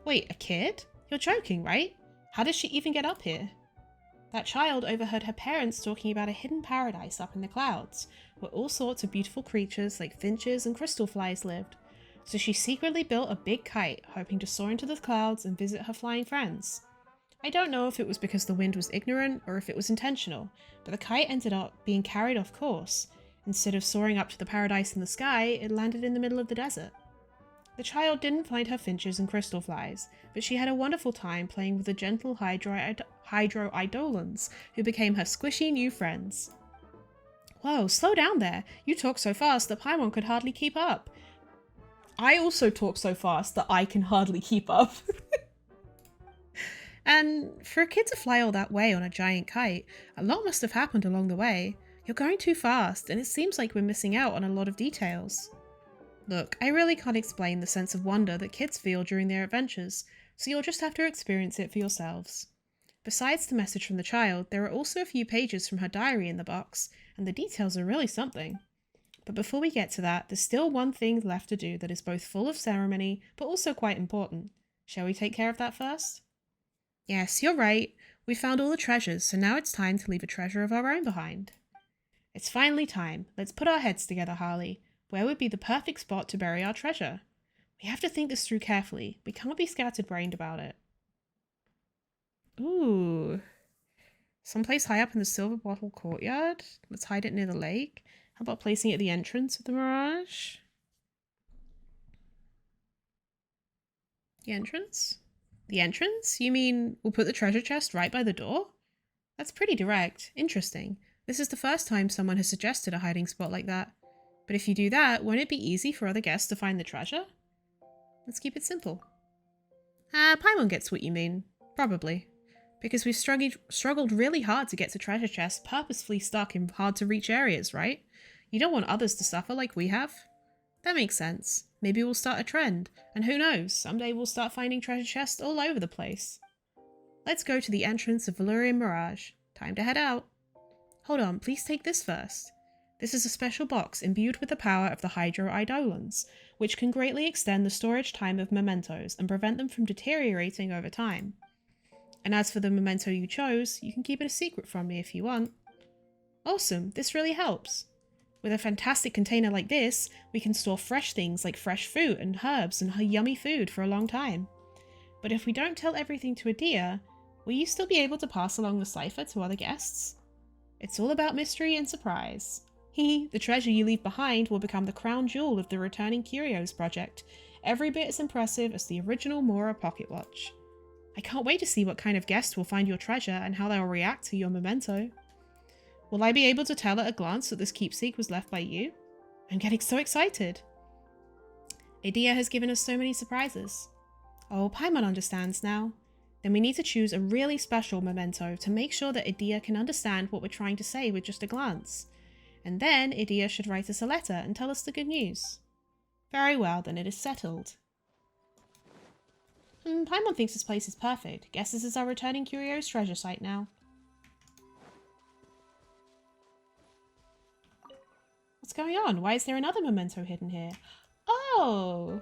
Wait, a kid? You're joking, right? How did she even get up here? That child overheard her parents talking about a hidden paradise up in the clouds, where all sorts of beautiful creatures like finches and crystal flies lived. So she secretly built a big kite, hoping to soar into the clouds and visit her flying friends. I don't know if it was because the wind was ignorant or if it was intentional, but the kite ended up being carried off course. Instead of soaring up to the paradise in the sky, it landed in the middle of the desert. The child didn't find her finches and crystal flies, but she had a wonderful time playing with the gentle hydro-eidolons, who became her squishy new friends. Whoa, slow down there. You talk so fast that Paimon could hardly keep up. I also talk so fast that I can hardly keep up. And for a kid to fly all that way on a giant kite, a lot must have happened along the way. You're going too fast, and it seems like we're missing out on a lot of details. Look, I really can't explain the sense of wonder that kids feel during their adventures, so you'll just have to experience it for yourselves. Besides the message from the child, there are also a few pages from her diary in the box, and the details are really something. But before we get to that, there's still one thing left to do that is both full of ceremony, but also quite important. Shall we take care of that first? Yes, you're right. We found all the treasures, so now it's time to leave a treasure of our own behind. It's finally time. Let's put our heads together, Harley. Where would be the perfect spot to bury our treasure? We have to think this through carefully. We can't be scatterbrained about it. Ooh. Someplace high up in the Silver Bottle Courtyard. Let's hide it near the lake. How about placing it at the entrance of the Mirage? The entrance? The entrance? You mean we'll put the treasure chest right by the door? That's pretty direct. Interesting. This is the first time someone has suggested a hiding spot like that. But if you do that, won't it be easy for other guests to find the treasure? Let's keep it simple. Paimon gets what you mean. Probably. Because we've struggled really hard to get to treasure chests purposefully stuck in hard-to-reach areas, right? You don't want others to suffer like we have. That makes sense. Maybe we'll start a trend, and who knows, someday we'll start finding treasure chests all over the place. Let's go to the entrance of Valurian Mirage. Time to head out. Hold on, please take this first. This is a special box imbued with the power of the Hydro-Eidolons, which can greatly extend the storage time of mementos and prevent them from deteriorating over time. And as for the memento you chose, you can keep it a secret from me if you want. Awesome, this really helps. With a fantastic container like this, we can store fresh things like fresh fruit and herbs and yummy food for a long time. But if we don't tell everything to Adia, will you still be able to pass along the cipher to other guests? It's all about mystery and surprise. The treasure you leave behind will become the crown jewel of the Returning Curios project, every bit as impressive as the original Mora pocket watch. I can't wait to see what kind of guest will find your treasure and how they'll react to your memento. Will I be able to tell at a glance that this keepsake was left by you? I'm getting so excited. Adia has given us so many surprises. Oh, Paimon understands now. Then we need to choose a really special memento to make sure that Adia can understand what we're trying to say with just a glance. And then Adia should write us a letter and tell us the good news. Very well, then it is settled. Paimon thinks this place is perfect. Guess this is our Returning Curios treasure site now. What's going on? Why is there another memento hidden here? Oh!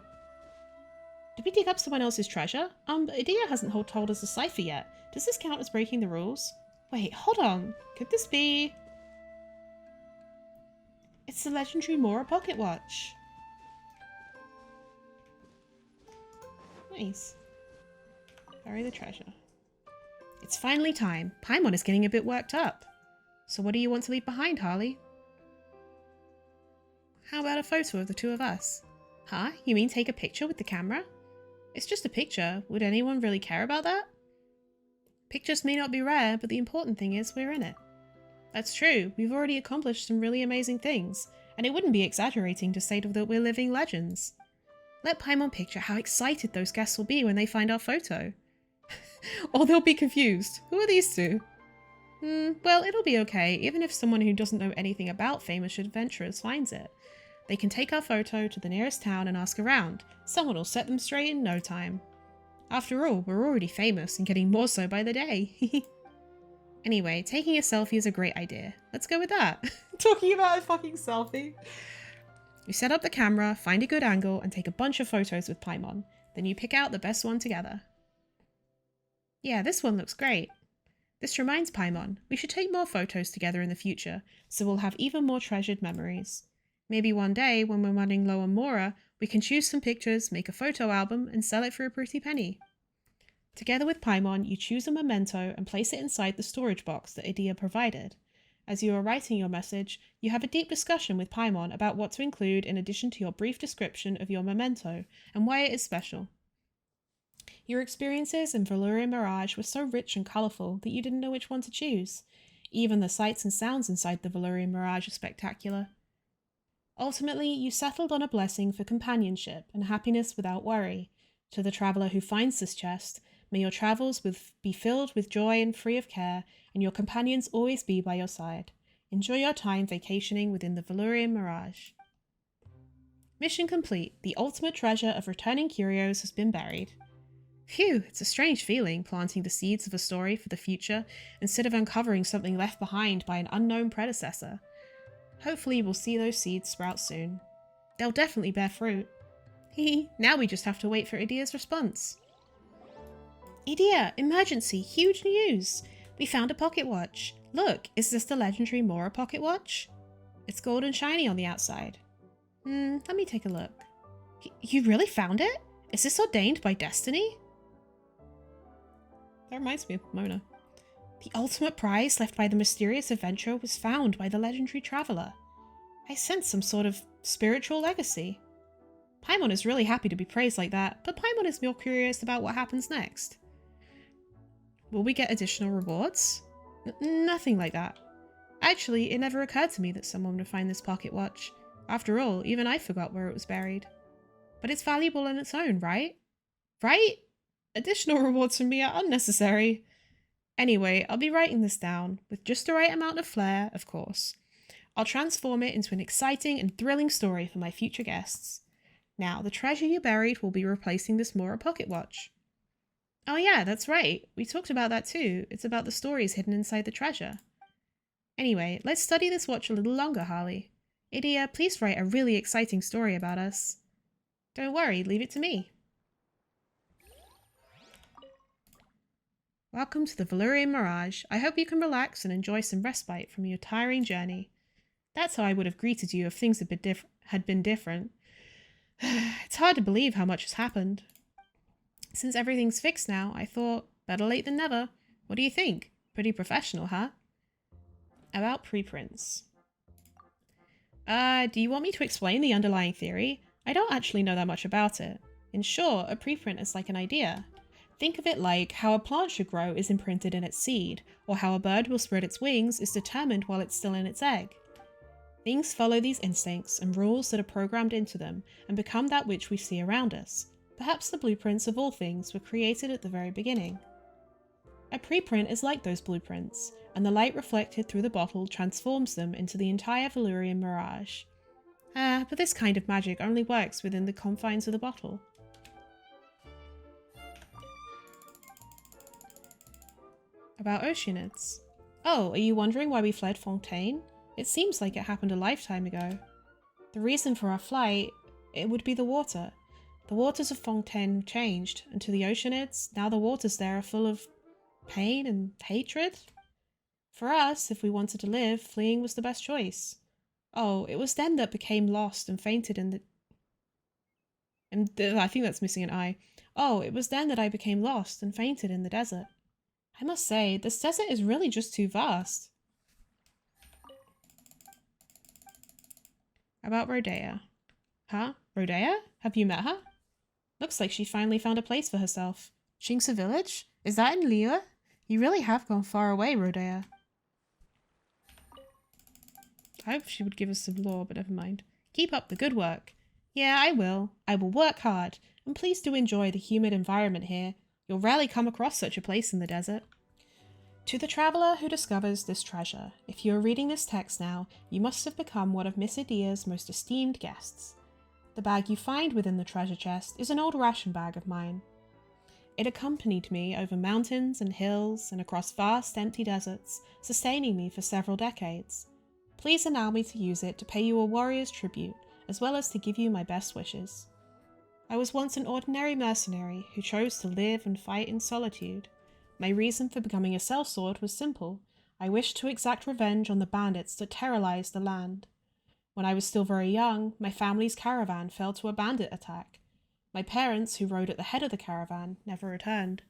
Did we dig up someone else's treasure? But Adia hasn't told us the cipher yet. Does this count as breaking the rules? Wait, hold on. Could this be... It's the legendary Mora pocket watch. Nice. Bury the treasure. It's finally time. Paimon is getting a bit worked up. So what do you want to leave behind, Harley? How about a photo of the two of us? Huh? You mean take a picture with the camera? It's just a picture. Would anyone really care about that? Pictures may not be rare, but the important thing is we're in it. That's true. We've already accomplished some really amazing things, and it wouldn't be exaggerating to say that we're living legends. Let Paimon picture how excited those guests will be when they find our photo. Or they'll be confused. Who are these two? Well, it'll be okay, even if someone who doesn't know anything about famous adventurers finds it. They can take our photo to the nearest town and ask around. Someone will set them straight in no time. After all, we're already famous and getting more so by the day. Anyway, taking a selfie is a great idea. Let's go with that. Talking about a fucking selfie. You set up the camera, find a good angle, and take a bunch of photos with Paimon. Then you pick out the best one together. Yeah, this one looks great. This reminds Paimon, we should take more photos together in the future, so we'll have even more treasured memories. Maybe one day, when we're running low on Mora, we can choose some pictures, make a photo album, and sell it for a pretty penny. Together with Paimon, you choose a memento and place it inside the storage box that Adia provided. As you are writing your message, you have a deep discussion with Paimon about what to include in addition to your brief description of your memento and why it is special. Your experiences in Valurian Mirage were so rich and colourful that you didn't know which one to choose. Even the sights and sounds inside the Valurian Mirage are spectacular. Ultimately, you settled on a blessing for companionship and happiness without worry. To the traveller who finds this chest, may your travels be filled with joy and free of care, and your companions always be by your side. Enjoy your time vacationing within the Valurian Mirage. Mission complete. The ultimate treasure of Returning Curios has been buried. Phew, it's a strange feeling, planting the seeds of a story for the future instead of uncovering something left behind by an unknown predecessor. Hopefully we'll see those seeds sprout soon. They'll definitely bear fruit. Now we just have to wait for Adia's response. Adia, emergency, huge news! We found a pocket watch. Look, is this the legendary Mora pocket watch? It's gold and shiny on the outside. Let me take a look. You really found it? Is this ordained by destiny? That reminds me of Mona. The ultimate prize left by the mysterious adventurer was found by the legendary traveler. I sense some sort of spiritual legacy. Paimon is really happy to be praised like that, but Paimon is more curious about what happens next. Will we get additional rewards? Nothing like that. Actually, it never occurred to me that someone would find this pocket watch. After all, even I forgot where it was buried. But it's valuable in its own, right? Right? Additional rewards from me are unnecessary. Anyway, I'll be writing this down, with just the right amount of flair, of course. I'll transform it into an exciting and thrilling story for my future guests. Now, the treasure you buried will be replacing this Mora pocket watch. Oh yeah, that's right. We talked about that too. It's about the stories hidden inside the treasure. Anyway, let's study this watch a little longer, Harley. Idia, please write a really exciting story about us. Don't worry, leave it to me. Welcome to the Valyrian Mirage. I hope you can relax and enjoy some respite from your tiring journey. That's how I would have greeted you if things had been different. It's hard to believe how much has happened. Since everything's fixed now, I thought, better late than never. What do you think? Pretty professional, huh? About preprints. Do you want me to explain the underlying theory? I don't actually know that much about it. In short, a preprint is like an idea. Think of it like how a plant should grow is imprinted in its seed, or how a bird will spread its wings is determined while it's still in its egg. Things follow these instincts and rules that are programmed into them and become that which we see around us. Perhaps the blueprints of all things were created at the very beginning. A preprint is like those blueprints, and the light reflected through the bottle transforms them into the entire Valyrian Mirage. But this kind of magic only works within the confines of the bottle. About Oceanids. Oh, are you wondering why we fled Fontaine? It seems like it happened a lifetime ago. The reason for our flight, it would be the water. The waters of Fontaine changed, and to the Oceanids, now the waters there are full of pain and hatred. For us, if we wanted to live, fleeing was the best choice. Oh, it was then that became lost and fainted in the... I think that's missing an I. Oh, it was then that I became lost and fainted in the desert. I must say, this desert is really just too vast. About Rodea. Huh? Rodea? Have you met her? Looks like she finally found a place for herself. Shinxa Village? Is that in Liyue? You really have gone far away, Rodea. I hope she would give us some lore, but never mind. Keep up the good work. Yeah, I will. I will work hard. And please do enjoy the humid environment here. You'll rarely come across such a place in the desert. To the traveller who discovers this treasure, if you are reading this text now, you must have become one of Miss Idia's most esteemed guests. The bag you find within the treasure chest is an old ration bag of mine. It accompanied me over mountains and hills and across vast empty deserts, sustaining me for several decades. Please allow me to use it to pay you a warrior's tribute, as well as to give you my best wishes. I was once an ordinary mercenary who chose to live and fight in solitude. My reason for becoming a sellsword was simple. I wished to exact revenge on the bandits that terrorized the land. When I was still very young, my family's caravan fell to a bandit attack. My parents, who rode at the head of the caravan, never returned.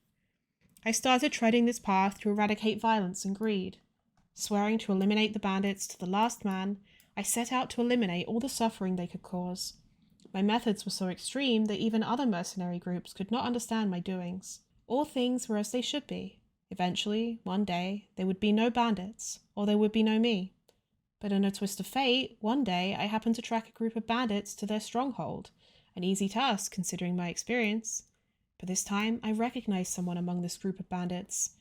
I started treading this path to eradicate violence and greed. Swearing to eliminate the bandits to the last man, I set out to eliminate all the suffering they could cause. My methods were so extreme that even other mercenary groups could not understand my doings. All things were as they should be. Eventually, one day, there would be no bandits, or there would be no me. But in a twist of fate, one day I happened to track a group of bandits to their stronghold, an easy task considering my experience. But this time, I recognized someone among this group of bandits.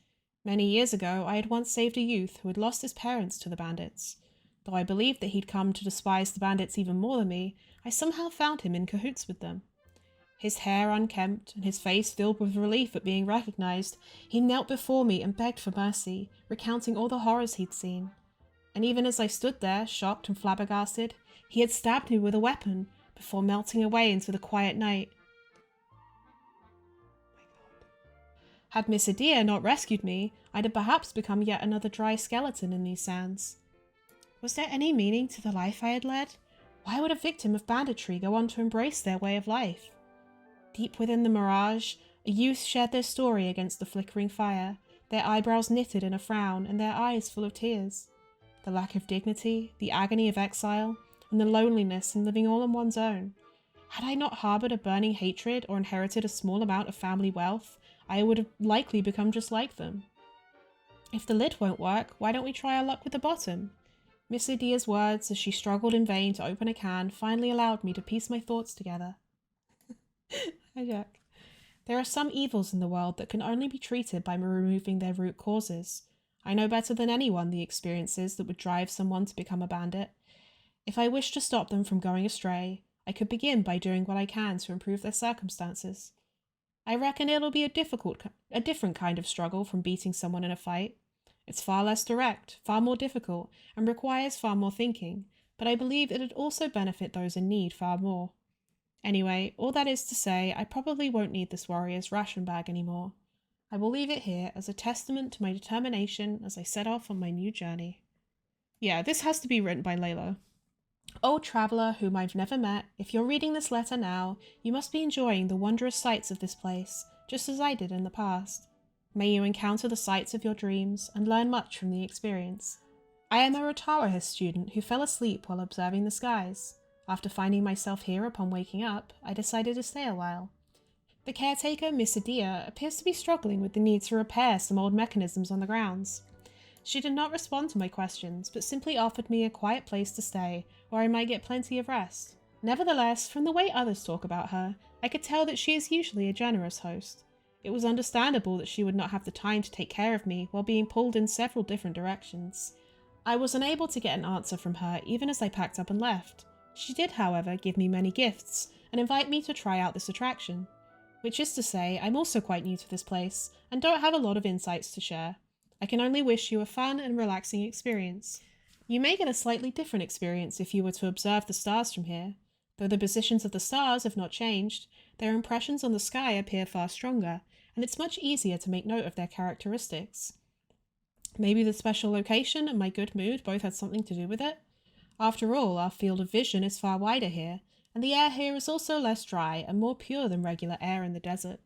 Many years ago, I had once saved a youth who had lost his parents to the bandits. Though I believed that he'd come to despise the bandits even more than me, I somehow found him in cahoots with them. His hair unkempt and his face filled with relief at being recognized, he knelt before me and begged for mercy, recounting all the horrors he'd seen. And even as I stood there, shocked and flabbergasted, he had stabbed me with a weapon before melting away into the quiet night. Had Miss Idia not rescued me, I'd have perhaps become yet another dry skeleton in these sands. Was there any meaning to the life I had led? Why would a victim of banditry go on to embrace their way of life? Deep within the mirage, A youth shared their story against the flickering fire, their eyebrows knitted in a frown and their eyes full of tears. The lack of dignity, the agony of exile, and the loneliness in living all on one's own. Had I not harboured a burning hatred or inherited a small amount of family wealth, I would have likely become just like them. If the lid won't work, why don't we try our luck with the bottom? Miss Adia's words, as she struggled in vain to open a can, finally allowed me to piece my thoughts together. Hi, Jack. There are some evils in the world that can only be treated by removing their root causes. I know better than anyone the experiences that would drive someone to become a bandit. If I wish to stop them from going astray, I could begin by doing what I can to improve their circumstances. I reckon it'll be a different kind of struggle from beating someone in a fight. It's far less direct, far more difficult, and requires far more thinking, but I believe it'd also benefit those in need far more. Anyway, all that is to say, I probably won't need this warrior's ration bag anymore. I will leave it here as a testament to my determination as I set off on my new journey. Yeah, this has to be written by Layla. Old traveller whom I've never met, if you're reading this letter now, you must be enjoying the wondrous sights of this place, just as I did in the past. May you encounter the sights of your dreams and learn much from the experience. I am a Rotara student who fell asleep while observing the skies. After finding myself here upon waking up, I decided to stay a while. The caretaker, Miss Adia, appears to be struggling with the need to repair some old mechanisms on the grounds. She did not respond to my questions, but simply offered me a quiet place to stay, where I might get plenty of rest. Nevertheless, from the way others talk about her, I could tell that she is usually a generous host. It was understandable that she would not have the time to take care of me while being pulled in several different directions. I was unable to get an answer from her even as I packed up and left. She did, however, give me many gifts and invite me to try out this attraction. Which is to say, I'm also quite new to this place and don't have a lot of insights to share. I can only wish you a fun and relaxing experience. You may get a slightly different experience if you were to observe the stars from here. Though the positions of the stars have not changed, their impressions on the sky appear far stronger, and it's much easier to make note of their characteristics. Maybe the special location and my good mood both had something to do with it? After all, our field of vision is far wider here, and the air here is also less dry and more pure than regular air in the desert.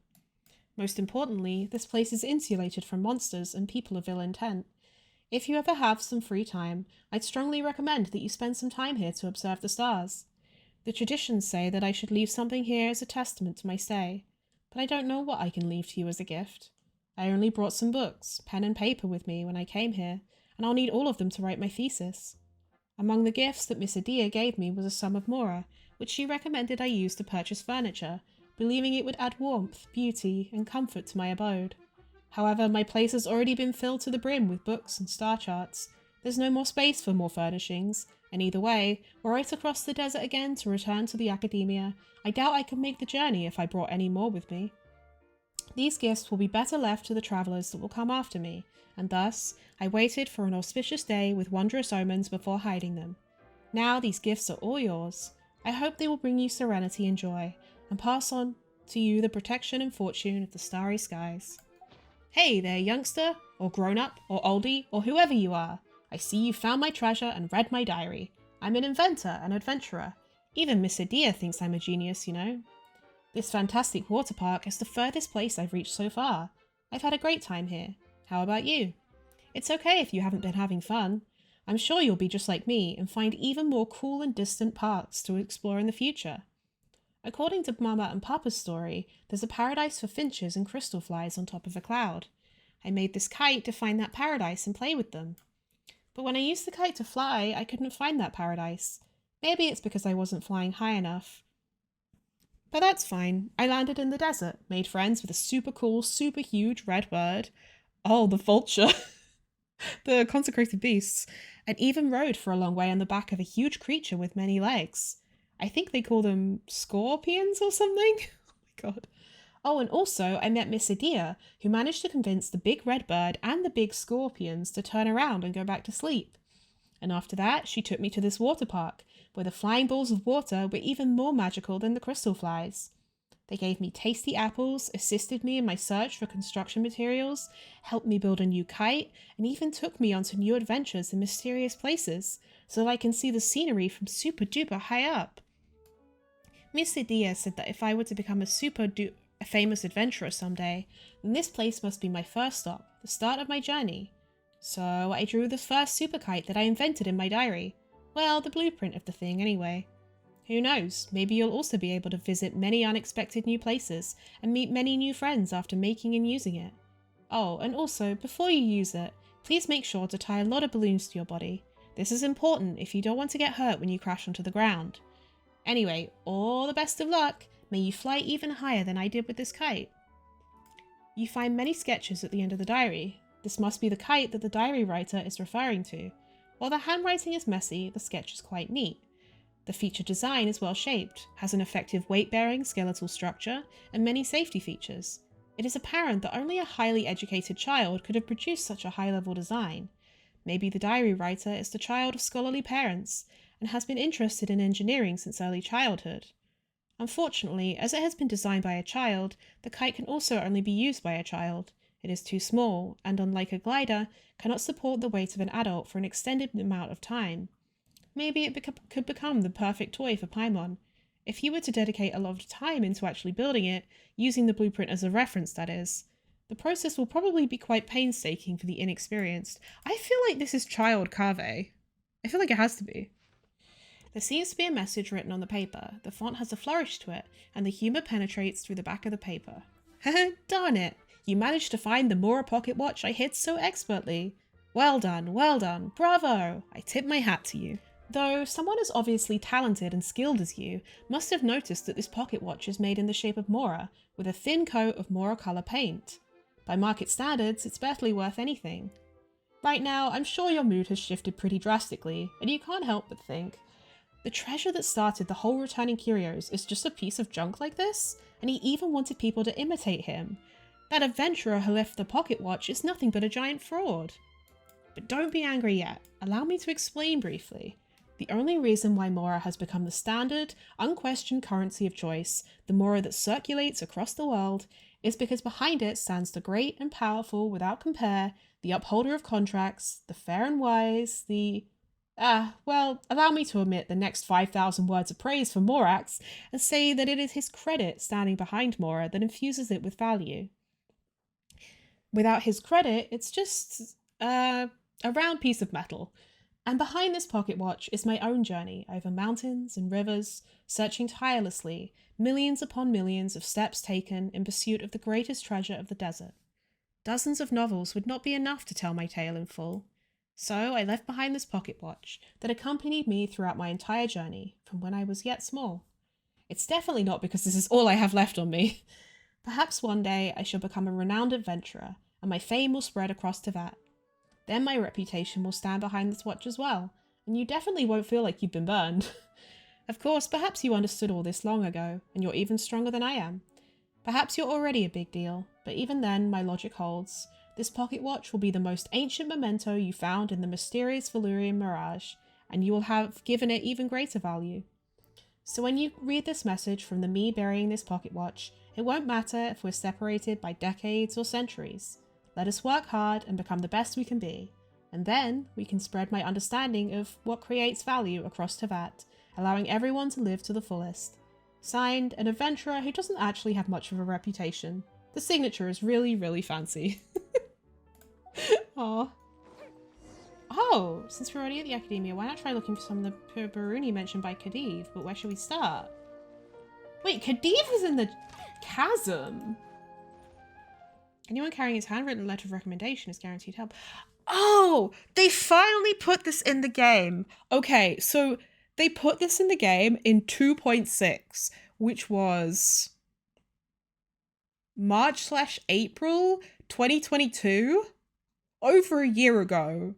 Most importantly, this place is insulated from monsters and people of ill intent. If you ever have some free time, I'd strongly recommend that you spend some time here to observe the stars. The traditions say that I should leave something here as a testament to my stay, but I don't know what I can leave to you as a gift. I only brought some books, pen and paper with me when I came here, and I'll need all of them to write my thesis. Among the gifts that Miss Adia gave me was a sum of mora, which she recommended I use to purchase furniture, believing it would add warmth, beauty, and comfort to my abode. However, my place has already been filled to the brim with books and star charts. There's no more space for more furnishings, and either way, were I to cross the desert again to return to the academia, I doubt I could make the journey if I brought any more with me. These gifts will be better left to the travellers that will come after me, and thus, I waited for an auspicious day with wondrous omens before hiding them. Now these gifts are all yours. I hope they will bring you serenity and joy, and pass on to you the protection and fortune of the starry skies. Hey there, youngster, or grown-up, or oldie, or whoever you are. I see you found my treasure and read my diary. I'm an inventor and adventurer. Even Miss Adia thinks I'm a genius, you know. This fantastic water park is the furthest place I've reached so far. I've had a great time here. How about you? It's okay if you haven't been having fun. I'm sure you'll be just like me and find even more cool and distant parks to explore in the future. According to Mama and Papa's story, there's a paradise for finches and crystal flies on top of a cloud. I made this kite to find that paradise and play with them. But when I used the kite to fly, I couldn't find that paradise. Maybe it's because I wasn't flying high enough. But that's fine. I landed in the desert, made friends with a super cool, super huge red bird. Oh, the vulture. The consecrated beasts. And even rode for a long way on the back of a huge creature with many legs. I think they call them scorpions or something. Oh my god. Oh, and also I met Miss Adia, who managed to convince the big red bird and the big scorpions to turn around and go back to sleep. And after that, she took me to this water park, where the flying balls of water were even more magical than the crystal flies. They gave me tasty apples, assisted me in my search for construction materials, helped me build a new kite, and even took me onto new adventures in mysterious places, so that I can see the scenery from super duper high up. Miss Adia said that if I were to become a super a famous adventurer someday, then this place must be my first stop, the start of my journey. So I drew the first super kite that I invented in my diary. Well, the blueprint of the thing anyway. Who knows, maybe you'll also be able to visit many unexpected new places and meet many new friends after making and using it. Oh, and also, before you use it, please make sure to tie a lot of balloons to your body. This is important if you don't want to get hurt when you crash onto the ground. Anyway, all the best of luck. May you fly even higher than I did with this kite. You find many sketches at the end of the diary. This must be the kite that the diary writer is referring to. While the handwriting is messy, the sketch is quite neat. The feature design is well shaped, has an effective weight-bearing skeletal structure, and many safety features. It is apparent that only a highly educated child could have produced such a high-level design. Maybe the diary writer is the child of scholarly parents, and has been interested in engineering since early childhood. Unfortunately, as it has been designed by a child, the kite can also only be used by a child. It is too small, and unlike a glider, cannot support the weight of an adult for an extended amount of time. Maybe it could become the perfect toy for Paimon. If you were to dedicate a lot of time into actually building it, using the blueprint as a reference, that is. The process will probably be quite painstaking for the inexperienced. I feel like this is child cave. I feel like it has to be. There seems to be a message written on the paper. The font has a flourish to it, and the humour penetrates through the back of the paper. Darn it! You managed to find the Mora pocket watch I hid so expertly. Well done, bravo! I tip my hat to you. Though someone as obviously talented and skilled as you must have noticed that this pocket watch is made in the shape of Mora, with a thin coat of Mora colour paint. By market standards, it's barely worth anything. Right now, I'm sure your mood has shifted pretty drastically, and you can't help but think, the treasure that started the whole returning curios is just a piece of junk like this, and he even wanted people to imitate him. That adventurer who left the pocket watch is nothing but a giant fraud. But don't be angry yet. Allow me to explain briefly. The only reason why Mora has become the standard, unquestioned currency of choice, the Mora that circulates across the world, is because behind it stands the great and powerful without compare, the upholder of contracts, the fair and wise, allow me to omit the next 5,000 words of praise for Morax and say that it is his credit standing behind Mora that infuses it with value. Without his credit, it's just a round piece of metal. And behind this pocket watch is my own journey over mountains and rivers, searching tirelessly, millions upon millions of steps taken in pursuit of the greatest treasure of the desert. Dozens of novels would not be enough to tell my tale in full. So I left behind this pocket watch that accompanied me throughout my entire journey, from when I was yet small. It's definitely not because this is all I have left on me. Perhaps one day I shall become a renowned adventurer, and my fame will spread across Teyvat. Then my reputation will stand behind this watch as well, and you definitely won't feel like you've been burned. Of course, perhaps you understood all this long ago, and you're even stronger than I am. Perhaps you're already a big deal, but even then my logic holds. This pocket watch will be the most ancient memento you found in the mysterious Valyrian mirage, and you will have given it even greater value. So when you read this message from the me burying this pocket watch, it won't matter if we're separated by decades or centuries. Let us work hard and become the best we can be, and then we can spread my understanding of what creates value across Teyvat, allowing everyone to live to the fullest. Signed, an adventurer who doesn't actually have much of a reputation. The signature is really, really fancy. Aww. Oh, since we're already at the academia, why not try looking for some of the Queerbunny mentioned by Khedive? But where should we start? Wait, Khedive is in the chasm? Anyone carrying his handwritten letter of recommendation is guaranteed help. Oh, they finally put this in the game. Okay, so they put this in the game in 2.6, which was March/April 2022, over a year ago.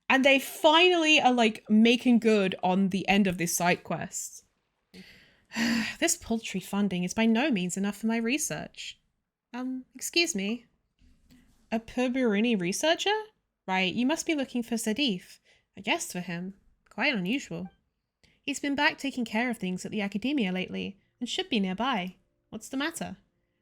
And they finally are like making good on the end of this side quest. This paltry funding is by no means enough for my research. Excuse me. A Queerbunny researcher? Right, you must be looking for Sedif. A guest for him. Quite unusual. He's been back taking care of things at the academia lately, and should be nearby. What's the matter?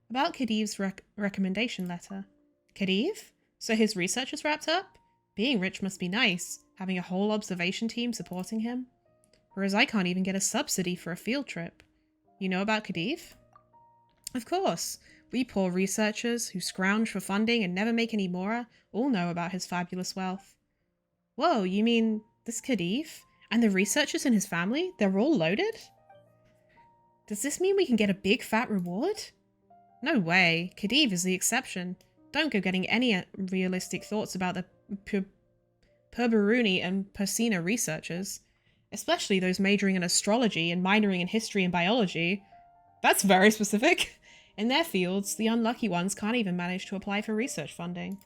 About Khedive's recommendation letter. Khedive? So his research is wrapped up? Being rich must be nice, having a whole observation team supporting him. Whereas I can't even get a subsidy for a field trip. You know about Khedive? Of course. We poor researchers who scrounge for funding and never make any more all know about his fabulous wealth. Whoa, you mean this Khedive? And the researchers in his family? They're all loaded? Does this mean we can get a big fat reward? No way. Khedive is the exception. Don't go getting any realistic thoughts about the Purburuni and Persina researchers. Especially those majoring in astrology and minoring in history and biology. That's very specific. In their fields, the unlucky ones can't even manage to apply for research funding.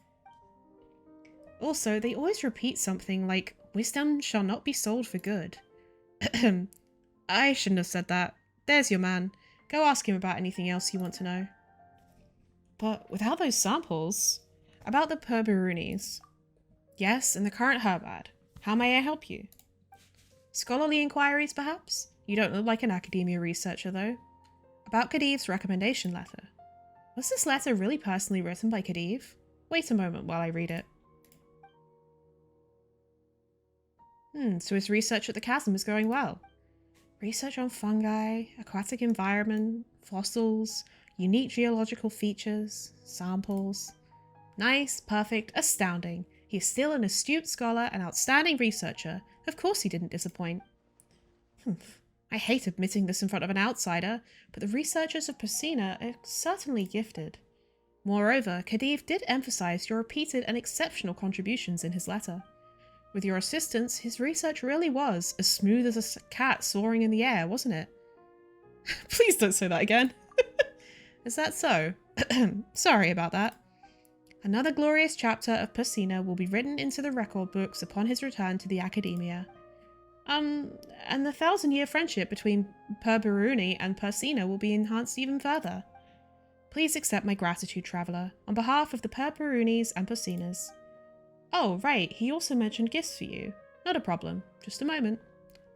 Also, they always repeat something like, wisdom shall not be sold for good. I shouldn't have said that. There's your man. Go ask him about anything else you want to know. But without those samples... About the Purburunis. Yes, and the current herbad. How may I help you? Scholarly inquiries, perhaps? You don't look like an academia researcher, though. About Khedive's recommendation letter. Was this letter really personally written by Khedive? Wait a moment while I read it. So his research at the chasm is going well. Research on fungi, aquatic environment, fossils, unique geological features, samples. Nice, perfect, astounding. He is still an astute scholar and outstanding researcher. Of course he didn't disappoint. I hate admitting this in front of an outsider, but the researchers of Persina are certainly gifted. Moreover, Khedive did emphasize your repeated and exceptional contributions in his letter. With your assistance, his research really was as smooth as a cat soaring in the air, wasn't it? Please don't say that again. Is that so? Sorry about that. Another glorious chapter of Persina will be written into the record books upon his return to the academia. And the 1,000-year friendship between Purburuni and Persina will be enhanced even further. Please accept my gratitude, traveller, on behalf of the Purburunis and Persinas. Oh, right, he also mentioned gifts for you. Not a problem. Just a moment.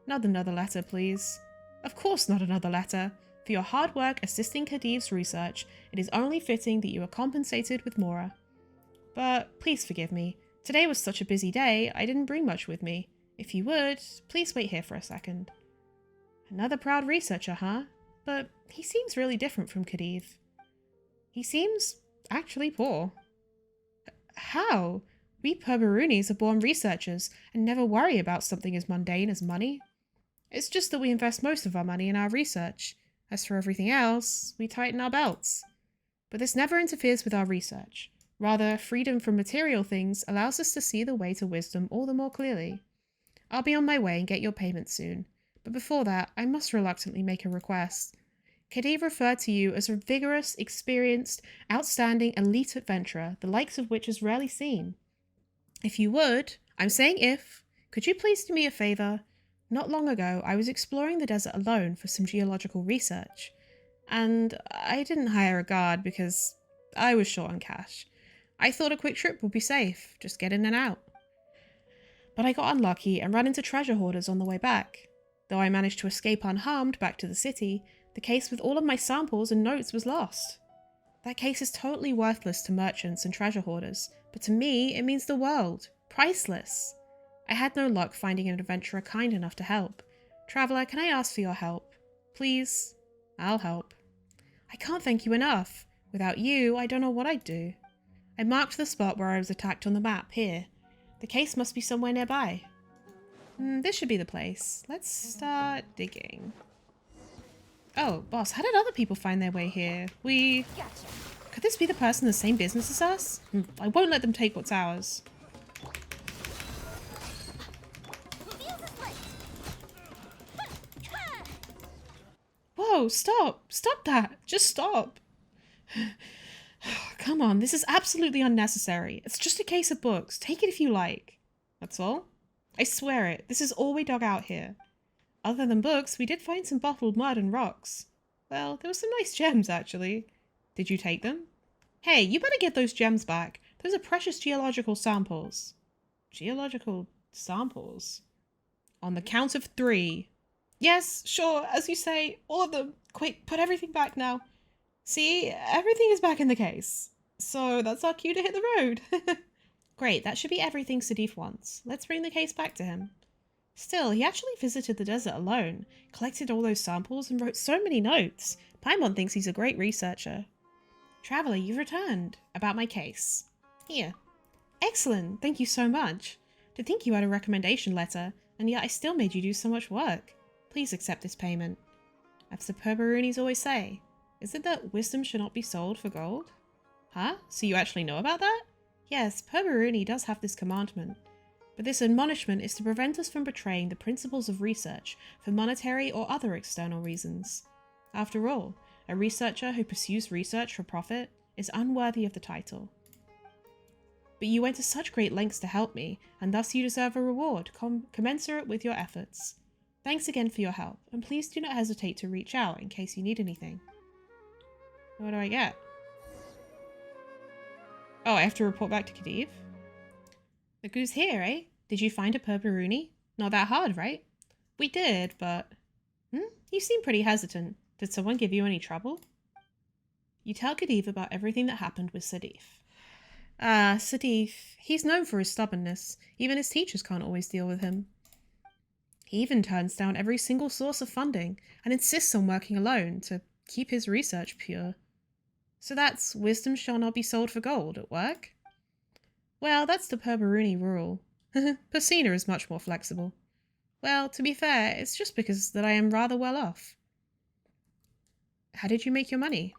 Not another letter, please. Of course not another letter. For your hard work assisting Khedive's research, it is only fitting that you are compensated with Mora. But please forgive me. Today was such a busy day, I didn't bring much with me. If you would, please wait here for a second. Another proud researcher, huh? But he seems really different from Khedive. He seems actually poor. How? We Purburunis are born researchers and never worry about something as mundane as money. It's just that we invest most of our money in our research. As for everything else, we tighten our belts. But this never interferes with our research. Rather, freedom from material things allows us to see the way to wisdom all the more clearly. I'll be on my way and get your payment soon. But before that, I must reluctantly make a request. Khedive referred to you as a vigorous, experienced, outstanding, elite adventurer, the likes of which is rarely seen. If you would, I'm saying if, could you please do me a favour? Not long ago, I was exploring the desert alone for some geological research, and I didn't hire a guard because I was short on cash. I thought a quick trip would be safe, just get in and out. But I got unlucky and ran into treasure hoarders on the way back. Though I managed to escape unharmed back to the city, the case with all of my samples and notes was lost. That case is totally worthless to merchants and treasure hoarders, but to me it means the world. Priceless. I had no luck finding an adventurer kind enough to help. Traveller, can I ask for your help? Please? I'll help. I can't thank you enough. Without you, I don't know what I'd do. I marked the spot where I was attacked on the map, here. The case must be somewhere nearby. This should be the place. Let's start digging. Oh, boss, how did other people find their way here? Could this be the person in the same business as us? I won't let them take what's ours. Whoa, stop! Stop that! Just stop! Come on, this is absolutely unnecessary. It's just a case of books. Take it if you like. That's all? I swear it, this is all we dug out here. Other than books, we did find some bottled mud and rocks. Well, there were some nice gems, actually. Did you take them? Hey, you better get those gems back. Those are precious geological samples. Geological samples? On the count of 3. Yes, sure, as you say, all of them. Quick, put everything back now. See, everything is back in the case. So that's our cue to hit the road. Great, that should be everything Khedive wants. Let's bring the case back to him. Still, he actually visited the desert alone, collected all those samples, and wrote so many notes. Paimon thinks he's a great researcher. Traveler, you've returned. About my case. Here. Excellent, thank you so much. To think you had a recommendation letter, and yet I still made you do so much work. Please accept this payment. As the Purburunis always say, is it that wisdom should not be sold for gold? Huh? So you actually know about that? Yes, Purburuni does have this commandment. But this admonishment is to prevent us from betraying the principles of research for monetary or other external reasons. After all, a researcher who pursues research for profit is unworthy of the title. But you went to such great lengths to help me, and thus you deserve a reward commensurate with your efforts. Thanks again for your help, and please do not hesitate to reach out in case you need anything. What do I get? Oh, I have to report back to Khedive? Look who's here, eh? Did you find a Purburuni? Not that hard, right? We did, but... You seem pretty hesitant. Did someone give you any trouble? You tell Khedive about everything that happened with Sadif. Sadif, he's known for his stubbornness. Even his teachers can't always deal with him. He even turns down every single source of funding and insists on working alone to keep his research pure. So that's wisdom shall not be sold for gold at work? Well, that's the Purburuni rule. Persina is much more flexible. Well, to be fair, it's just because that I am rather well off. How did you make your money?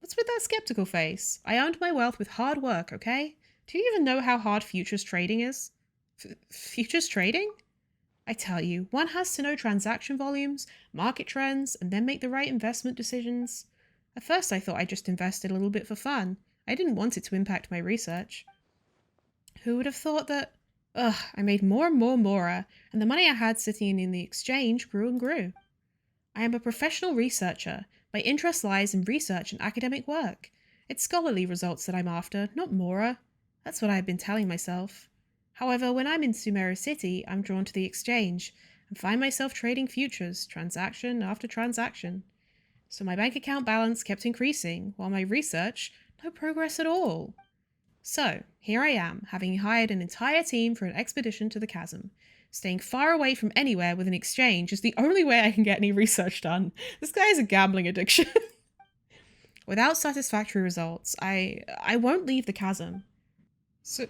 What's with that skeptical face? I earned my wealth with hard work, okay? Do you even know how hard futures trading is? Futures trading? I tell you, one has to know transaction volumes, market trends, and then make the right investment decisions. At first I thought I just invested a little bit for fun. I didn't want it to impact my research. Who would have thought that... I made more and more Mora, and the money I had sitting in the exchange grew and grew. I am a professional researcher. My interest lies in research and academic work. It's scholarly results that I'm after, not Mora. That's what I've been telling myself. However, when I'm in Sumeru City, I'm drawn to the exchange, and find myself trading futures, transaction after transaction. So my bank account balance kept increasing, while my research, no progress at all. So, here I am, having hired an entire team for an expedition to the chasm. Staying far away from anywhere with an exchange is the only way I can get any research done. This guy has a gambling addiction. Without satisfactory results, I won't leave the chasm. So...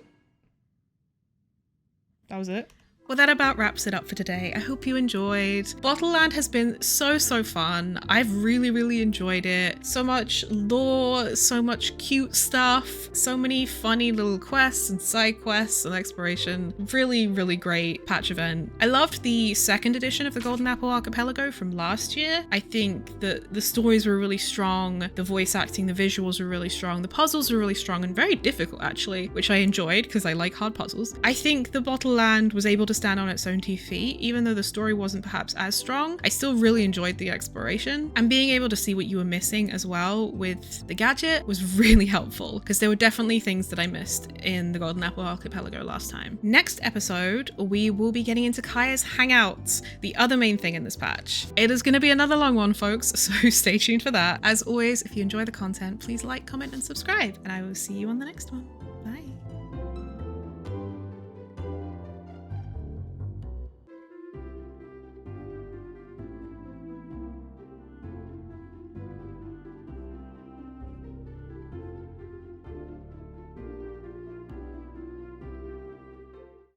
that was it. Well, that about wraps it up for today. I hope you enjoyed. Bottleland has been so fun. I've really enjoyed it. So much lore, so much cute stuff, so many funny little quests and side quests and exploration. Really great patch event. I loved the second edition of the Golden Apple Archipelago from last year. I think that the stories were really strong, the voice acting, the visuals were really strong, the puzzles were really strong and very difficult actually, which I enjoyed because I like hard puzzles. I think the Bottleland was able to stand on its own 2 feet, even though the story wasn't perhaps as strong. I still really enjoyed the exploration, and being able to see what you were missing as well with the gadget was really helpful, because there were definitely things that I missed in the Golden Apple Archipelago last time. Next episode, we will be getting into Kaya's Hangouts, the other main thing in this patch. It is going to be another long one, folks, so stay tuned for that. As always, if you enjoy the content, please like, comment, and subscribe, and I will see you on the next one. Bye.